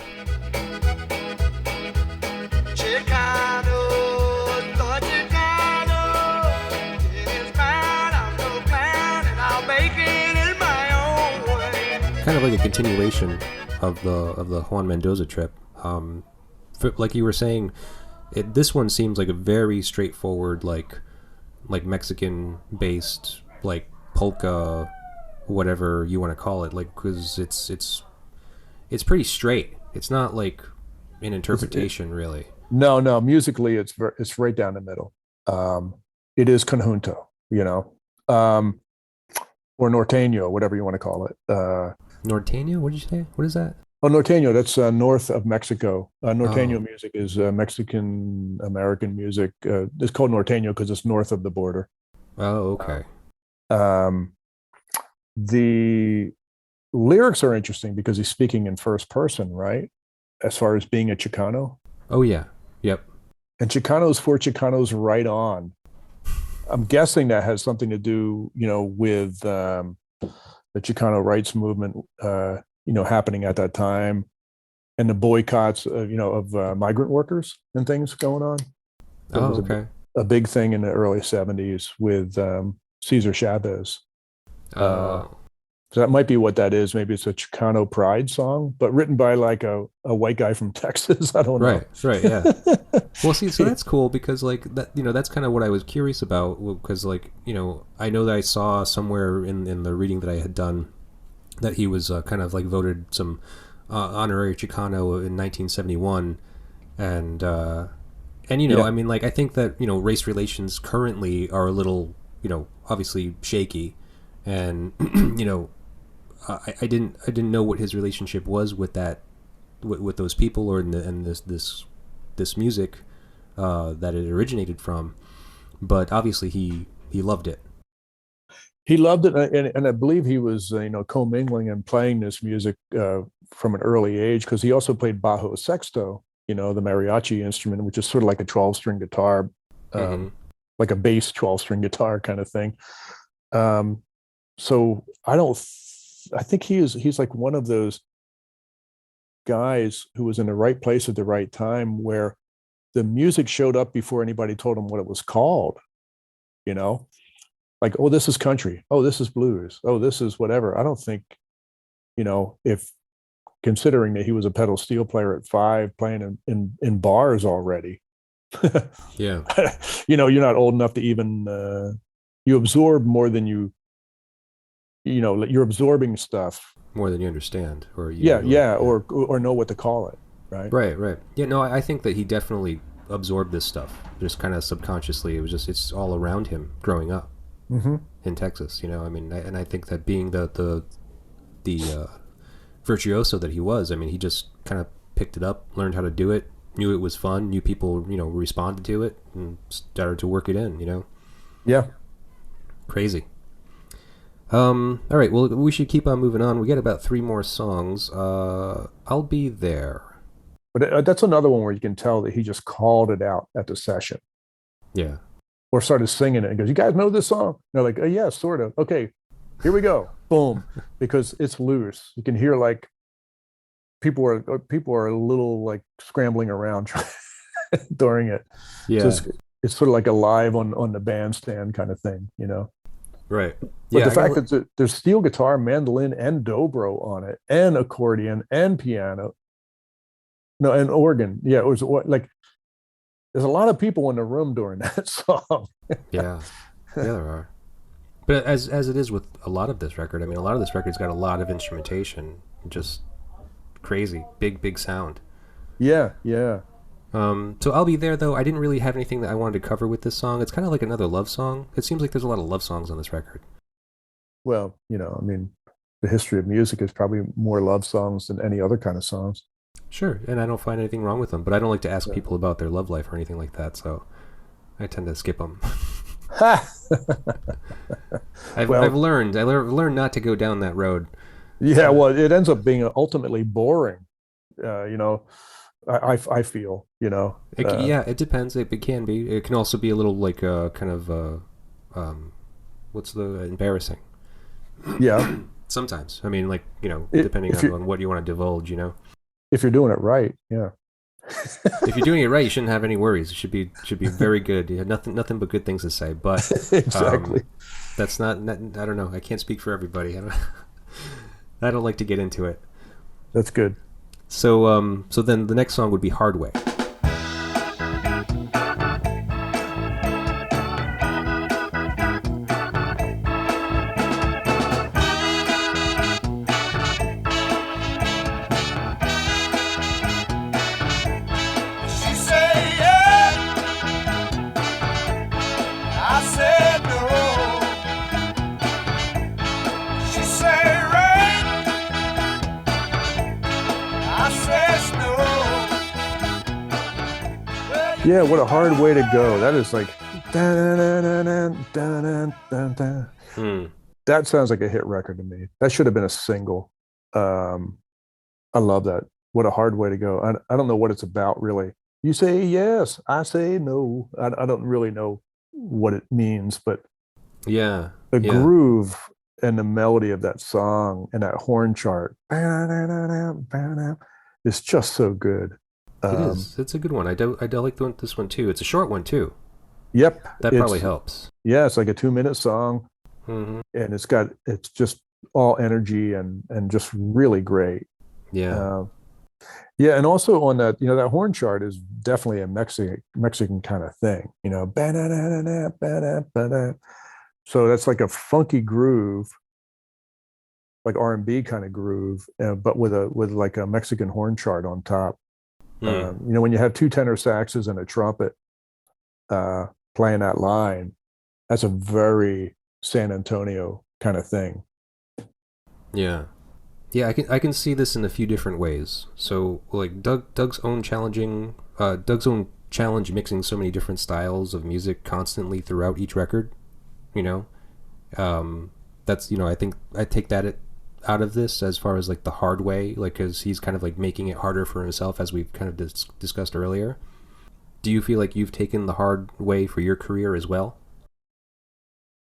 Kind of like a continuation of the Juan Mendoza trip. Like you were saying, this one seems like a very straightforward, like Mexican based, like polka, whatever you want to call it, like, because it's pretty straight. It's not like an interpretation, really.
No, musically, it's right down the middle. It is conjunto, or norteño, whatever you want to call it.
Norteño? What did you say? What is that?
Oh, norteño. That's north of Mexico. Norteño
Oh,
music is Mexican American music. It's called norteño because it's north of the border.
oh,
Uh,
okay.
Um, the lyrics are interesting because he's speaking in first person, right? As far as being a Chicano.
Oh yeah, yep.
And Chicanos for Chicanos right on. I'm guessing that has something to do, with the Chicano rights movement, happening at that time, and the boycotts, of migrant workers and things going on. That
Oh,
was
okay.
a big thing in the early '70s with Cesar Chavez. Uh,
Oh,
so that might be what that is. Maybe it's a Chicano pride song, but written by like a white guy from Texas. I don't know.
right, right, yeah. Well, see, so that's cool because like that, that's kind of what I was curious about because like I know that I saw somewhere in the reading that I had done that he was kind of like voted some honorary Chicano in 1971, and
Yeah,
I mean, like I think that race relations currently are a little obviously shaky, and I didn't know what his relationship was with that with those people or in this music that it originated from, but obviously he loved it.
he loved it, and I believe he was commingling and playing this music from an early age because he also played bajo sexto, the mariachi instrument, which is sort of like a 12-string guitar,
Hmm.
um, like a bass 12-string guitar kind of thing. Um, so I think he's like one of those guys who was in the right place at the right time where the music showed up before anybody told him what it was called, you know? Like, oh, this is country. Oh, this is blues. Oh, this is whatever. I don't think, if considering that he was a pedal steel player at 5 playing in bars already,
Yeah,
you're not old enough to even you absorb more than you're absorbing stuff.
more than you understand, or
Yeah, yeah,
yeah.
or know what to call it, right?
Right, right. Yeah, no, I think that he definitely absorbed this stuff, just kind of subconsciously. It's all around him growing up
Mm-hmm.
in Texas. I mean, and I think that being the virtuoso that he was, I mean, he just kind of picked it up, learned how to do it, knew it was fun, knew people responded to it, and started to work it in.
Yeah.
Crazy. All right. Well, we should keep on moving on. We got about 3 more songs. I'll be there.
But that's another one where you can tell that he just called it out at the session
Yeah.
or started singing it and goes, "You guys know this song?" And they're like, "Yeah, sort of. Okay, here we go." Boom, because it's loose. You can hear like people are a little like scrambling around during it. So
Yeah.
it's sort of like a live on the bandstand kind of thing.
Right.
But
Yeah.
the fact that there's steel guitar, mandolin, and dobro on it, and accordion, and piano, no, and organ. Yeah, it was like there's a lot of people in the room during that song.
Yeah. Yeah, there are. But as it is with a lot of this record, I mean, a lot of this record's got a lot of instrumentation, just crazy, big sound.
Yeah, yeah.
So I'll be there though. I didn't really have anything that I wanted to cover with this song. It's kind of like another love song. It seems like there's a lot of love songs on this record.
Well, I mean, the history of music is probably more love songs than any other kind of songs.
Sure, and I don't find anything wrong with them, but I don't like to ask
Yeah.
people about their love life or anything like that, so I tend to skip them.
Ha!
I've
Well,
learned learned not to go down that road.
yeah. Well, it ends up being ultimately boring. You know, I feel.
Yeah, it depends. It can be. It can also be a little like kind of what's the embarrassing.
Yeah.
Sometimes, I mean, like
I-
depending
if you
on what you want to divulge.
if you're doing it right, yeah.
If you're doing it right, you shouldn't have any worries. It should be very good. You have nothing but good things to say. But
Exactly.
that's not. I don't know. I can't speak for everybody. I don't like to get into it.
That's good.
So then the next song would be Hard Way.
She said yeah, I said no. She said right,
Yeah, what a hard way to go. That is like dun, dun, dun, dun, dun.
Hmm.
That sounds like a hit record to me. That should have been a single. Um, I love that. What a hard way to go. I don't know what it's about really. You say yes, I say no. I don't really know what it means, but
Yeah.
the
Yeah.
groove and the melody of that song and that horn chart is just so good.
It
Um,
is. It's a good one. I do like this one too. It's a short one too.
yep,
That probably helps.
yeah, it's like a 2 minute song,
Hmm.
and it's just all energy and just really great.
Yeah.
Uh, yeah, and also on that, that horn chart is definitely a Mexican kind of thing, So that's like a funky groove, like R&B kind of groove, but with like a Mexican horn chart on top.
Hmm.
When you have two tenor saxes and a trumpet uh, playing that line, that's a very San Antonio kind of thing.
Yeah. Yeah, I can see this in a few different ways. So like Doug's own challenge mixing so many different styles of music constantly throughout each record, you know. That's I think I take out of this as far as like the hard way, like cuz he's kind of like making it harder for himself as we've kind of discussed earlier. Do you feel like you've taken the hard way for your career as well?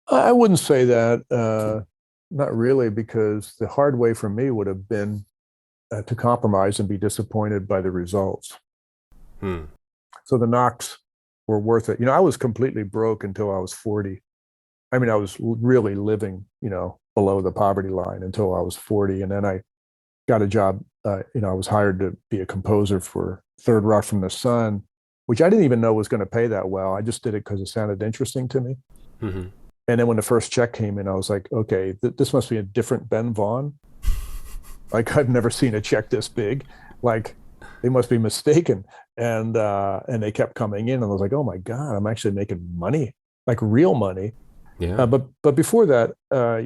I wouldn't say that, not really, because the hard way for me would have been to compromise and be disappointed by the results.
Hmm.
So the knocks were worth it. I was completely broke until I was 40. I mean, I was really living, below the poverty line until I was 40. And then I got a job. I was hired to be a composer for Third Rock from the Sun, which I didn't even know was going to pay that well. I just did it because it sounded interesting to me.
Mm-hmm.
And then when the first check came in, I was like, okay, this must be a different Ben Vaughn. Like I've never seen a check this big. Like they must be mistaken. And they kept coming in, and I was like, oh my God, I'm actually making money, like real money.
Yeah.
But before that, I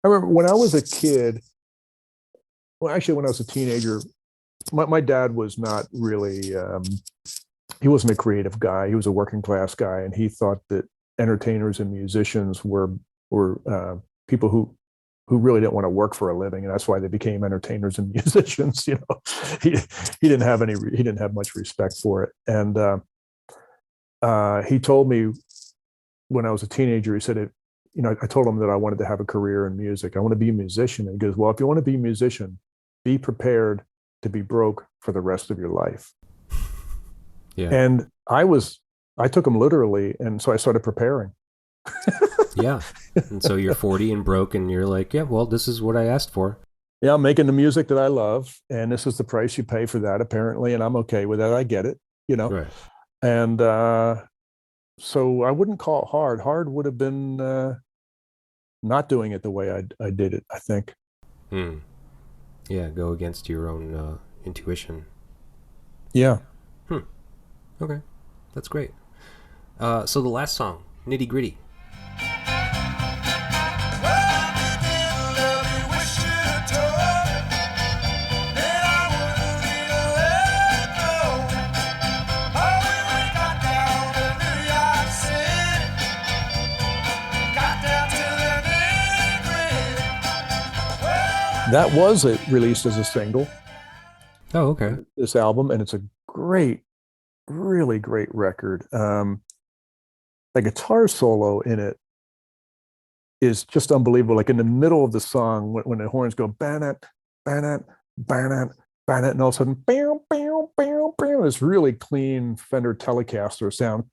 remember when I was a kid. Well, actually, when I was a teenager, my dad was not really. He wasn't a creative guy. He was a working class guy, and he thought that entertainers and musicians were people who really didn't want to work for a living, and that's why they became entertainers and musicians. He didn't have much respect for it, and he told me when I was a teenager, he said, I told him that I wanted to have a career in music. I want to be a musician. And he goes, well, if you want to be a musician, be prepared to be broke for the rest of your life.
Yeah.
And I took him literally. And so I started preparing.
Yeah. And so you're 40 and broke, and you're like, yeah, well, this is what I asked for.
Yeah, I'm making the music that I love. And this is the price you pay for that, apparently. And I'm okay with that. I get it,
Right.
And so I wouldn't call it hard. Hard would have been not doing it the way I did it, I think.
Hmm. Yeah, go against your own intuition.
Yeah.
Okay, that's great. So the last song, Nitty Gritty.
That was it released as a single,
Oh, okay.
this album, and it's a great, really great record. The guitar solo in it is just unbelievable. Like in the middle of the song, when the horns go banat, banat, banat, banat, and all of a sudden, bam, bam, bam, bam, this really clean Fender Telecaster sound.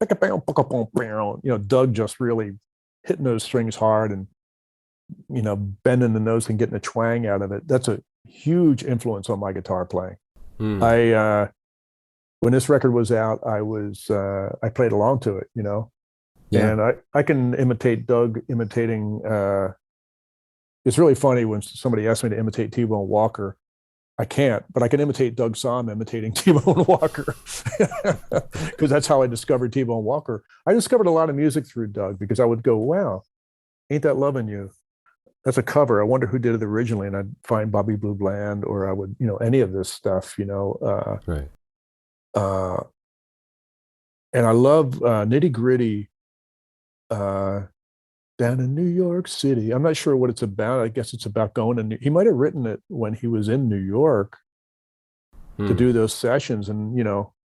Doug just really hitting those strings hard and bending the notes and getting a twang out of it. That's a huge influence on my guitar playing.
Mm.
I when this record was out, I played along to it,
Yeah.
and I can imitate Doug imitating. It's really funny when somebody asks me to imitate T-Bone Walker. I can't, but I can imitate Doug Somm imitating T-Bone Walker, because that's how I discovered T-Bone Walker. I discovered a lot of music through Doug because I would go, "Wow, ain't that loving you?" That's a cover. I wonder who did it originally, and I'd find Bobby Blue Bland, or I would, any of this stuff,
Right.
Uh, And I love Nitty Gritty uh, down in New York City. I'm not sure what it's about. I guess it's about going to he might have written it when he was in New York to
Hmm.
do those sessions. And,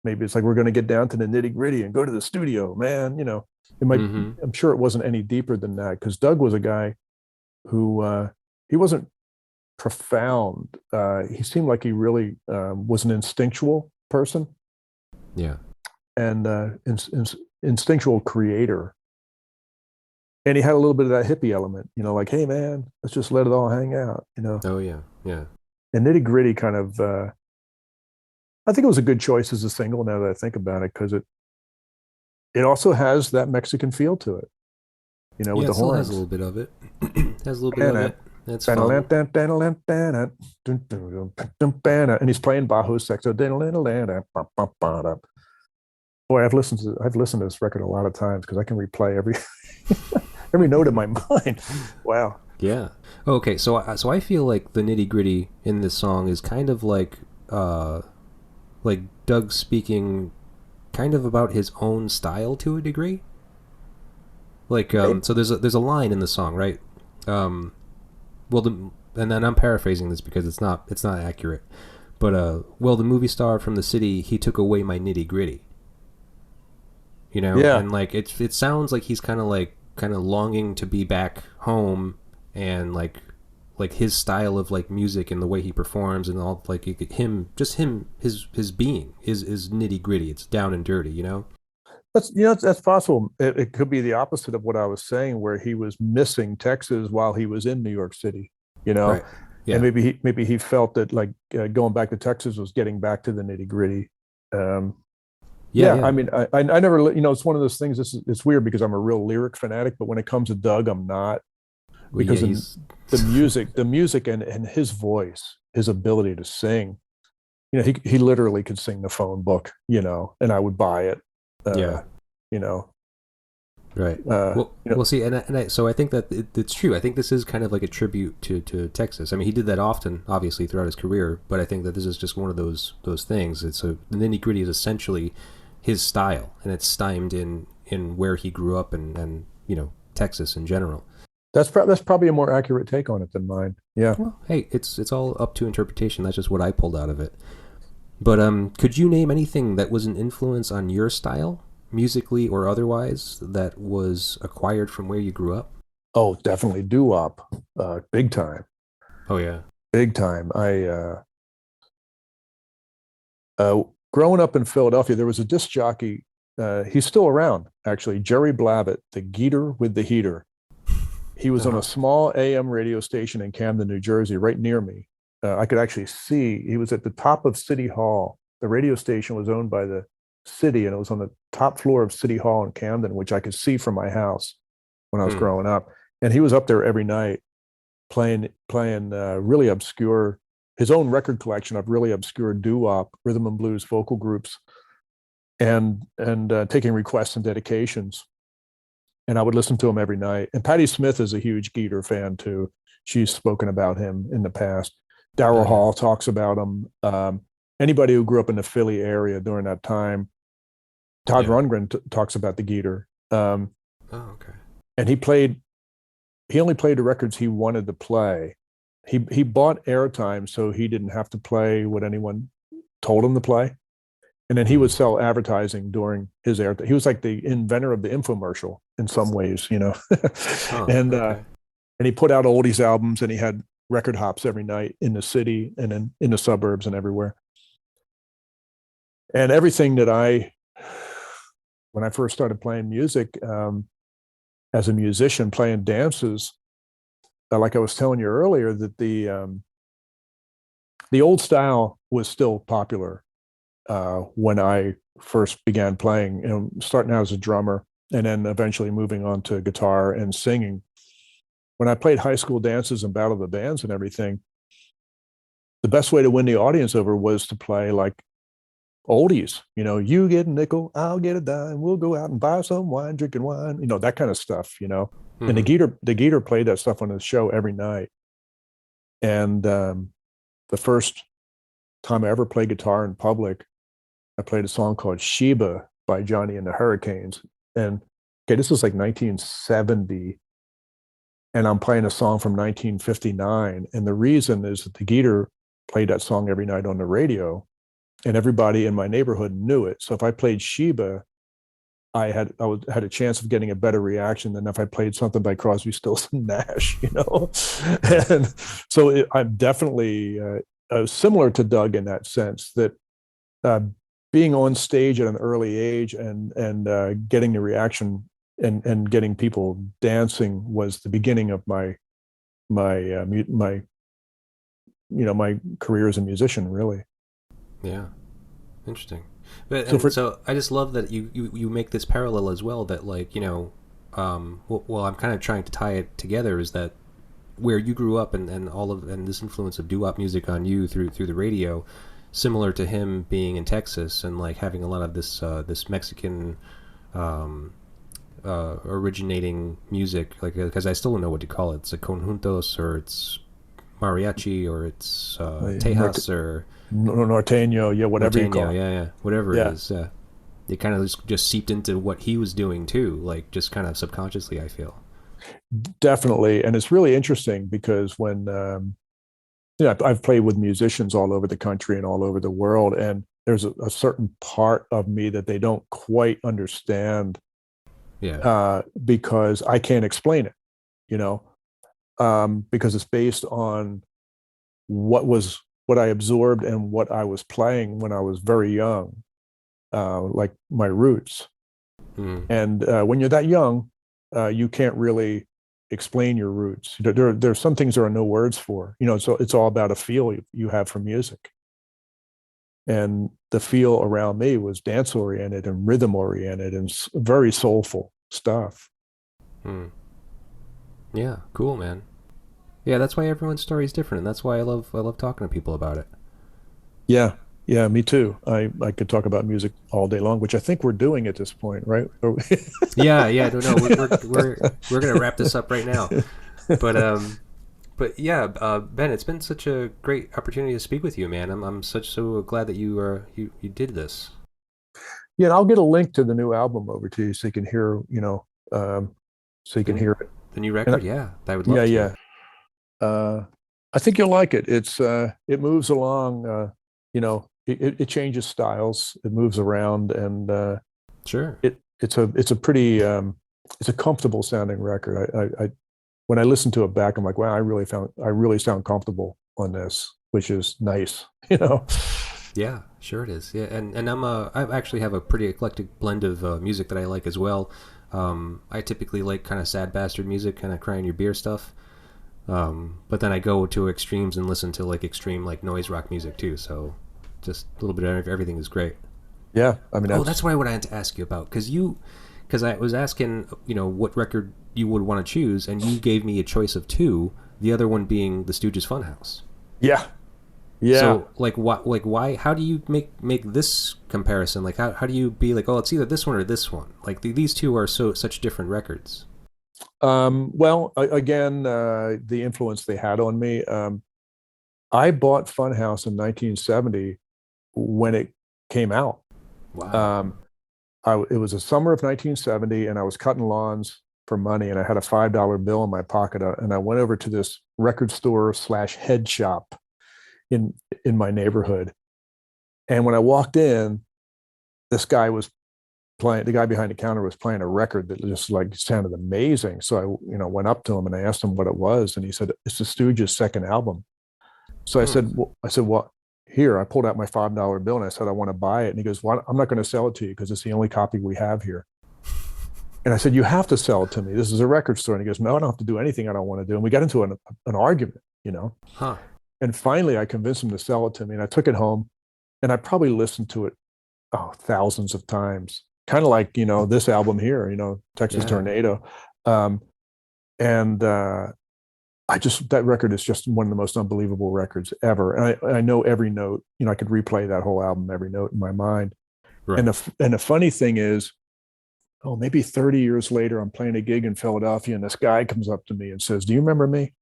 maybe it's like, we're going to get down to the nitty gritty and go to the studio, man. It might,
Mm-hmm.
I'm sure it wasn't any deeper than that, because Doug was a guy who, he wasn't profound. He seemed like he really was an instinctual person
Yeah.
and instinctual creator. And he had a little bit of that hippie element, like, hey, man, let's just let it all hang out.
Oh yeah. Yeah.
And Nitty Gritty kind of, I think it was a good choice as a single now that I think about it, because it also has that Mexican feel to it,
Yeah.
with
It
the
still has a
horns.
little bit of it. Has a little bit of
And
it. That's fun.
he's playing Bajo Sexto. Boy, I've listened to this record a lot of times because I can replay every note in my mind. Wow.
Yeah. Okay. So I feel like the nitty gritty in this song is kind of like Doug speaking kind of about his own style to a degree. Like so there's a line in the song, right? Um, well, and then I'm paraphrasing this because it's not accurate. But well, the movie star from the city, he took away my nitty gritty.
Yeah,
And like it sounds like he's kind of longing to be back home, and like his style of like music and the way he performs and all, like his being is nitty gritty. It's down and dirty.
that's possible. It could be the opposite of what I was saying, where he was missing Texas while he was in New York City. You know,
Right.
and
Yeah.
maybe he felt that, like, going back to Texas was getting back to the nitty gritty. Um,
Yeah.
yeah, I
Yeah.
mean, I never, it's one of those things. It's weird because I'm a real lyric fanatic, but when it comes to Doug, I'm not,
Well, yeah.
because
He's
the music and his voice, his ability to sing. He literally could sing the phone book, and I would buy it.
yeah.
Uh, you know,
Right.
uh,
Well,
you know,
we'll see, so I think that it's true. I think this is kind of like a tribute to Texas. I mean, he did that often, obviously, throughout his career. But I think that this is just one of those things. The nitty gritty is essentially his style, and it's stymied in where he grew up, and Texas in general.
that's probably a more accurate take on it than mine. Yeah.
Well, hey, it's all up to interpretation. That's just what I pulled out of it. But could you name anything that was an influence on your style, musically or otherwise, that was acquired from where you grew up?
Oh, definitely doo-wop, big time,
Oh yeah.
big time. Growing up in Philadelphia, there was a disc jockey. He's still around, actually. Jerry Blavat, the Geeter with the heater. He was on
Uh-huh.
a small AM radio station in Camden, New Jersey, right near me. I could actually see he was at the top of City Hall. The radio station was owned by the city, and it was on the top floor of City Hall in Camden, which I could see from my house when I was
Hmm.
growing up. And he was up there every night playing really obscure, his own record collection of really obscure doo-wop, rhythm and blues vocal groups, and taking requests and dedications. And I would listen to him every night. And Patti Smith is a huge Geeter fan too. She's spoken about him in the past.
Oh
Daryl
yeah.
Hall talks about him. Anybody who grew up in the Philly area during that time, Todd
Yeah.
Rundgren talks about the Geeter.
Oh okay.
And he only played the records he wanted to play. He bought airtime so he didn't have to play what anyone told him to play. And then he would
Hmm.
sell advertising during his airtime. He was like the inventor of the infomercial in some ways.
Huh.
and
Okay.
and he put out oldies albums, and he had record hops every night in the city and in the suburbs and everywhere. And everything that when I first started playing music, as a musician, playing dances, like I was telling you earlier, that the old style was still popular when I first began playing, starting out as a drummer and then eventually moving on to guitar and singing. When I played high school dances and battle of the bands and everything, the best way to win the audience over was to play like oldies. You get a nickel, I'll get a dime. We'll go out and buy some wine, drinking wine. That kind of stuff. And the
Hmm.
Geeter played that stuff on his show every night. And the first time I ever played guitar in public, I played a song called Sheba by Johnny and the Hurricanes. And okay, this was like 1970, and I'm playing a song from 1959. And the reason is that the Geeter played that song every night on the radio, and everybody in my neighborhood knew it. So if I played Sheba, I had a chance of getting a better reaction than if I played something by Crosby, Stills and Nash, you know. And so I'm definitely similar to Doug in that sense, that being on stage at an early age and getting the reaction and getting people dancing was the beginning of my career as a musician, really.
Yeah, interesting. But
So
so I just love that you make this parallel as well, that like, you know, well, I'm kind of trying to tie it together, is that where you grew up and this influence of doo-wop music on you through the radio, similar to him being in Texas and like having a lot of this Mexican originating music, like, because I still don't know what to call it. It's like conjuntos, or it's mariachi, or it's tejas, or
norteño, yeah, whatever
norteño,
you call it.
yeah, whatever
Yeah.
it is. It kind of just seeped into what he was doing too, like just kind of subconsciously, I feel.
Definitely. And it's really interesting because when I've played with musicians all over the country and all over the world, and there's a certain part of me that they don't quite understand, because I can't explain it, you know, because it's based on what I absorbed and what I was playing when I was very young, like my roots. And when you're that young, you can't really explain your roots. There's some things there are no words for, you know, so it's all about a feel you have for music. And the feel around me was dance oriented and rhythm oriented and very soulful stuff.
Yeah, cool, man. Yeah, that's why everyone's story is different, and that's why I love talking to people about it.
Yeah, me too. I could talk about music all day long, which I think we're doing at this point, right?
Yeah, no, we're gonna wrap this up right now. But yeah, Ben, it's been such a great opportunity to speak with you, man. I'm so glad that you did this.
Yeah, and I'll get a link to the new album over to you so you can hear, you know, so you can hear it.
The new record, I would love to.
Yeah. I think you'll like it. It moves along. You know, it changes styles. It moves around, and
sure.
It's a pretty it's a comfortable sounding record. I when I listen to it back, I'm like, wow, I really sound comfortable on this, which is nice. You know.
Yeah, sure it is. Yeah, and I actually have a pretty eclectic blend of music that I like as well. I typically like kind of sad bastard music, kind of crying your beer stuff. But then I go to extremes and listen to like extreme like noise rock music too. So just a little bit of everything is great.
Yeah, I mean,
that's what I wanted to ask you about, because I was asking, you know, what record you would want to choose, and you gave me a choice of two. The other one being the Stooges' Funhouse.
Yeah.
So why? How do you make this comparison? Like how do you be like, oh, it's either this one or this one? Like these two are such different records.
Well, again, the influence they had on me. I bought Funhouse in 1970 when it came out.
Wow.
It was the summer of 1970, and I was cutting lawns for money, and I had a $5 bill in my pocket, and I went over to this record store / head shop in my neighborhood. And when I walked in, this guy was playing, the guy behind the counter was playing a record that just like sounded amazing. So I, went up to him and I asked him what it was, and he said, "It's the Stooges' second album." So I said, "Well, here." I pulled out my $5 bill and I said, "I want to buy it." And he goes, "Well, I'm not going to sell it to you because it's the only copy we have here." And I said, "You have to sell it to me. This is a record store." And he goes, "No, I don't have to do anything I don't want to do." And we got into an argument,
Huh.
And finally I convinced him to sell it to me, and I took it home, and I probably listened to it thousands of times. Kind of like, this album here, Texas Tornado. That record is just one of the most unbelievable records ever. And I know every note, I could replay that whole album, every note in my mind. Right. And the funny thing is, maybe 30 years later, I'm playing a gig in Philadelphia, and this guy comes up to me and says, "Do you remember me?"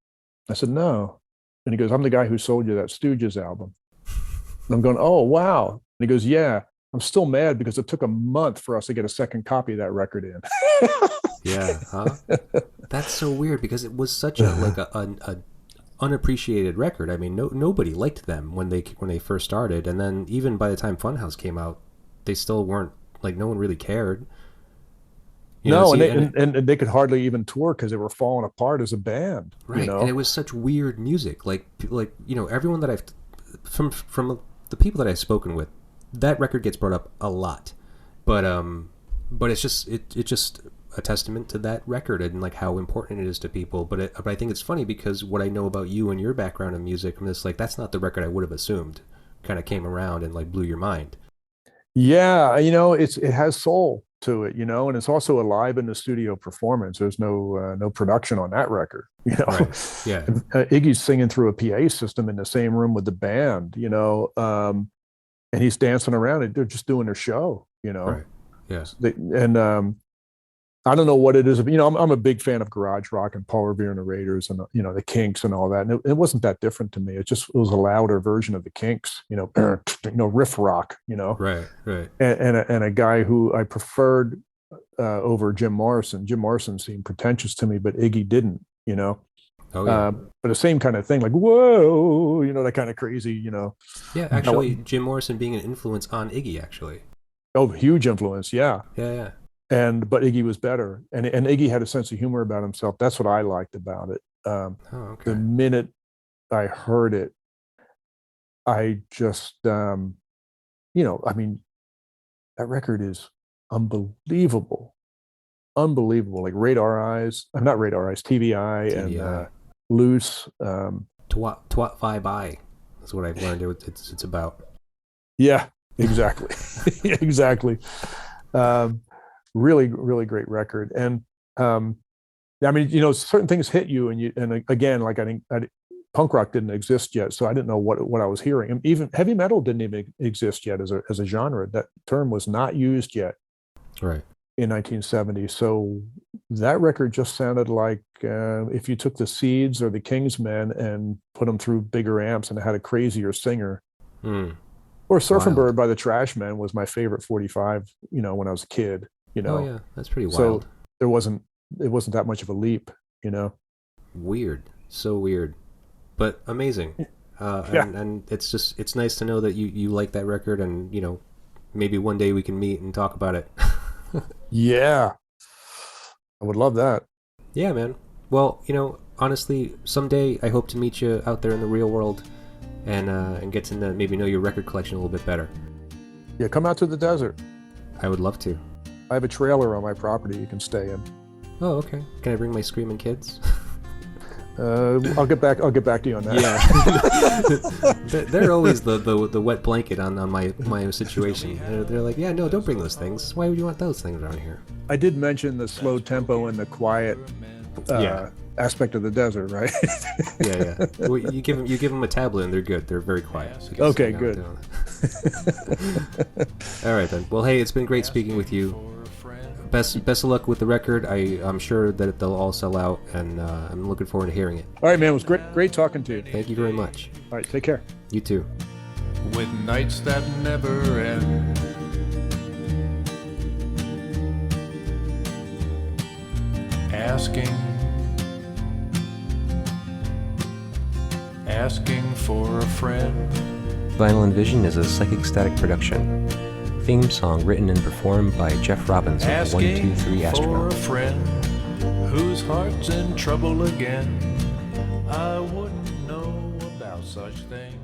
I said, "No." And he goes, "I'm the guy who sold you that Stooges album." And I'm going, "Oh, wow." And he goes, "Yeah. I'm still mad because it took a month for us to get a second copy of that record in.
Yeah, huh? That's so weird because it was such a unappreciated record. I mean, nobody liked them when they first started, and then even by the time Funhouse came out, they still weren't like no one really cared.
And they could hardly even tour because they were falling apart as a band.
Right,
You know?
and it was such weird music. Like everyone that I've from the people that I've spoken with, that record gets brought up a lot, but it's just it's just a testament to that record and like how important it is to people. But I think it's funny because what I know about you and your background in music, I'm just like that's not the record I would have assumed. Kind of came around and like blew your mind.
Yeah, it has soul to it, and it's also a live in the studio performance. There's no production on that record,
Right. Yeah.
Iggy's singing through a PA system in the same room with the band, and he's dancing around and they're just doing their show,
Right. Yeah.
I don't know what it is. I'm a big fan of garage rock and Paul Revere and the Raiders and, the Kinks and all that. And it wasn't that different to me. It was a louder version of the Kinks, riff rock,
Right. Right.
and a guy who I preferred over Jim Morrison. Jim Morrison seemed pretentious to me, but Iggy didn't,
Oh yeah.
but the same kind of thing, like, whoa, that kind of crazy,
Yeah, actually, Jim Morrison being an influence on Iggy, actually.
Oh, huge influence. Yeah.
Yeah, yeah.
But Iggy was better, and Iggy had a sense of humor about himself. That's what I liked about it.
Okay.
The minute I heard it, I just, that record is unbelievable, like Radar Eyes. I'm not Radar Eyes, TVI. And Loose.
Twat Vibe Eye. That's what I've learned. It's about.
Yeah, exactly, exactly. Really, really great record. And certain things hit you, and again, like I punk rock didn't exist yet, so I didn't know what I was hearing. And even heavy metal didn't even exist yet as a genre. That term was not used yet,
Right.
in 1970. So that record just sounded like if you took the Seeds or the Kingsmen and put them through bigger amps and had a crazier singer. Or Surfing Bird by the Trashmen was my favorite 45, when I was a kid.
Oh yeah, that's pretty wild.
So it wasn't that much of a leap,
Weird, so weird, but amazing.
Yeah.
And it's nice to know that you like that record, and maybe one day we can meet and talk about it.
Yeah, I would love that.
Yeah, man. Well, honestly, someday I hope to meet you out there in the real world, and get to maybe know your record collection a little bit better.
Yeah, come out to the desert.
I would love to.
I have a trailer on my property you can stay in.
Oh, okay. Can I bring my screaming kids?
I'll get back to you on that.
Yeah. They're always the wet blanket on my situation. They're like, yeah, no, don't bring those things. Why would you want those things around here?
I did mention the slow tempo and the quiet aspect of the desert, right?
Yeah. Well, you give them a tablet and they're good. They're very quiet. So
okay, good.
All right then. Well, hey, it's been great speaking with you. Best of luck with the record. I'm sure that they'll all sell out, and I'm looking forward to hearing it.
All right, man. It was great talking to you.
Thank you very much.
All right, take care.
You too.
With nights that never end. Asking for a friend.
Vinyl and Vision is a Psychic Static production. Theme song written and performed by Jeff Robbins of
Asking
123
for
Astronaut.
a friend whose heart's in trouble again. I wouldn't know about such things.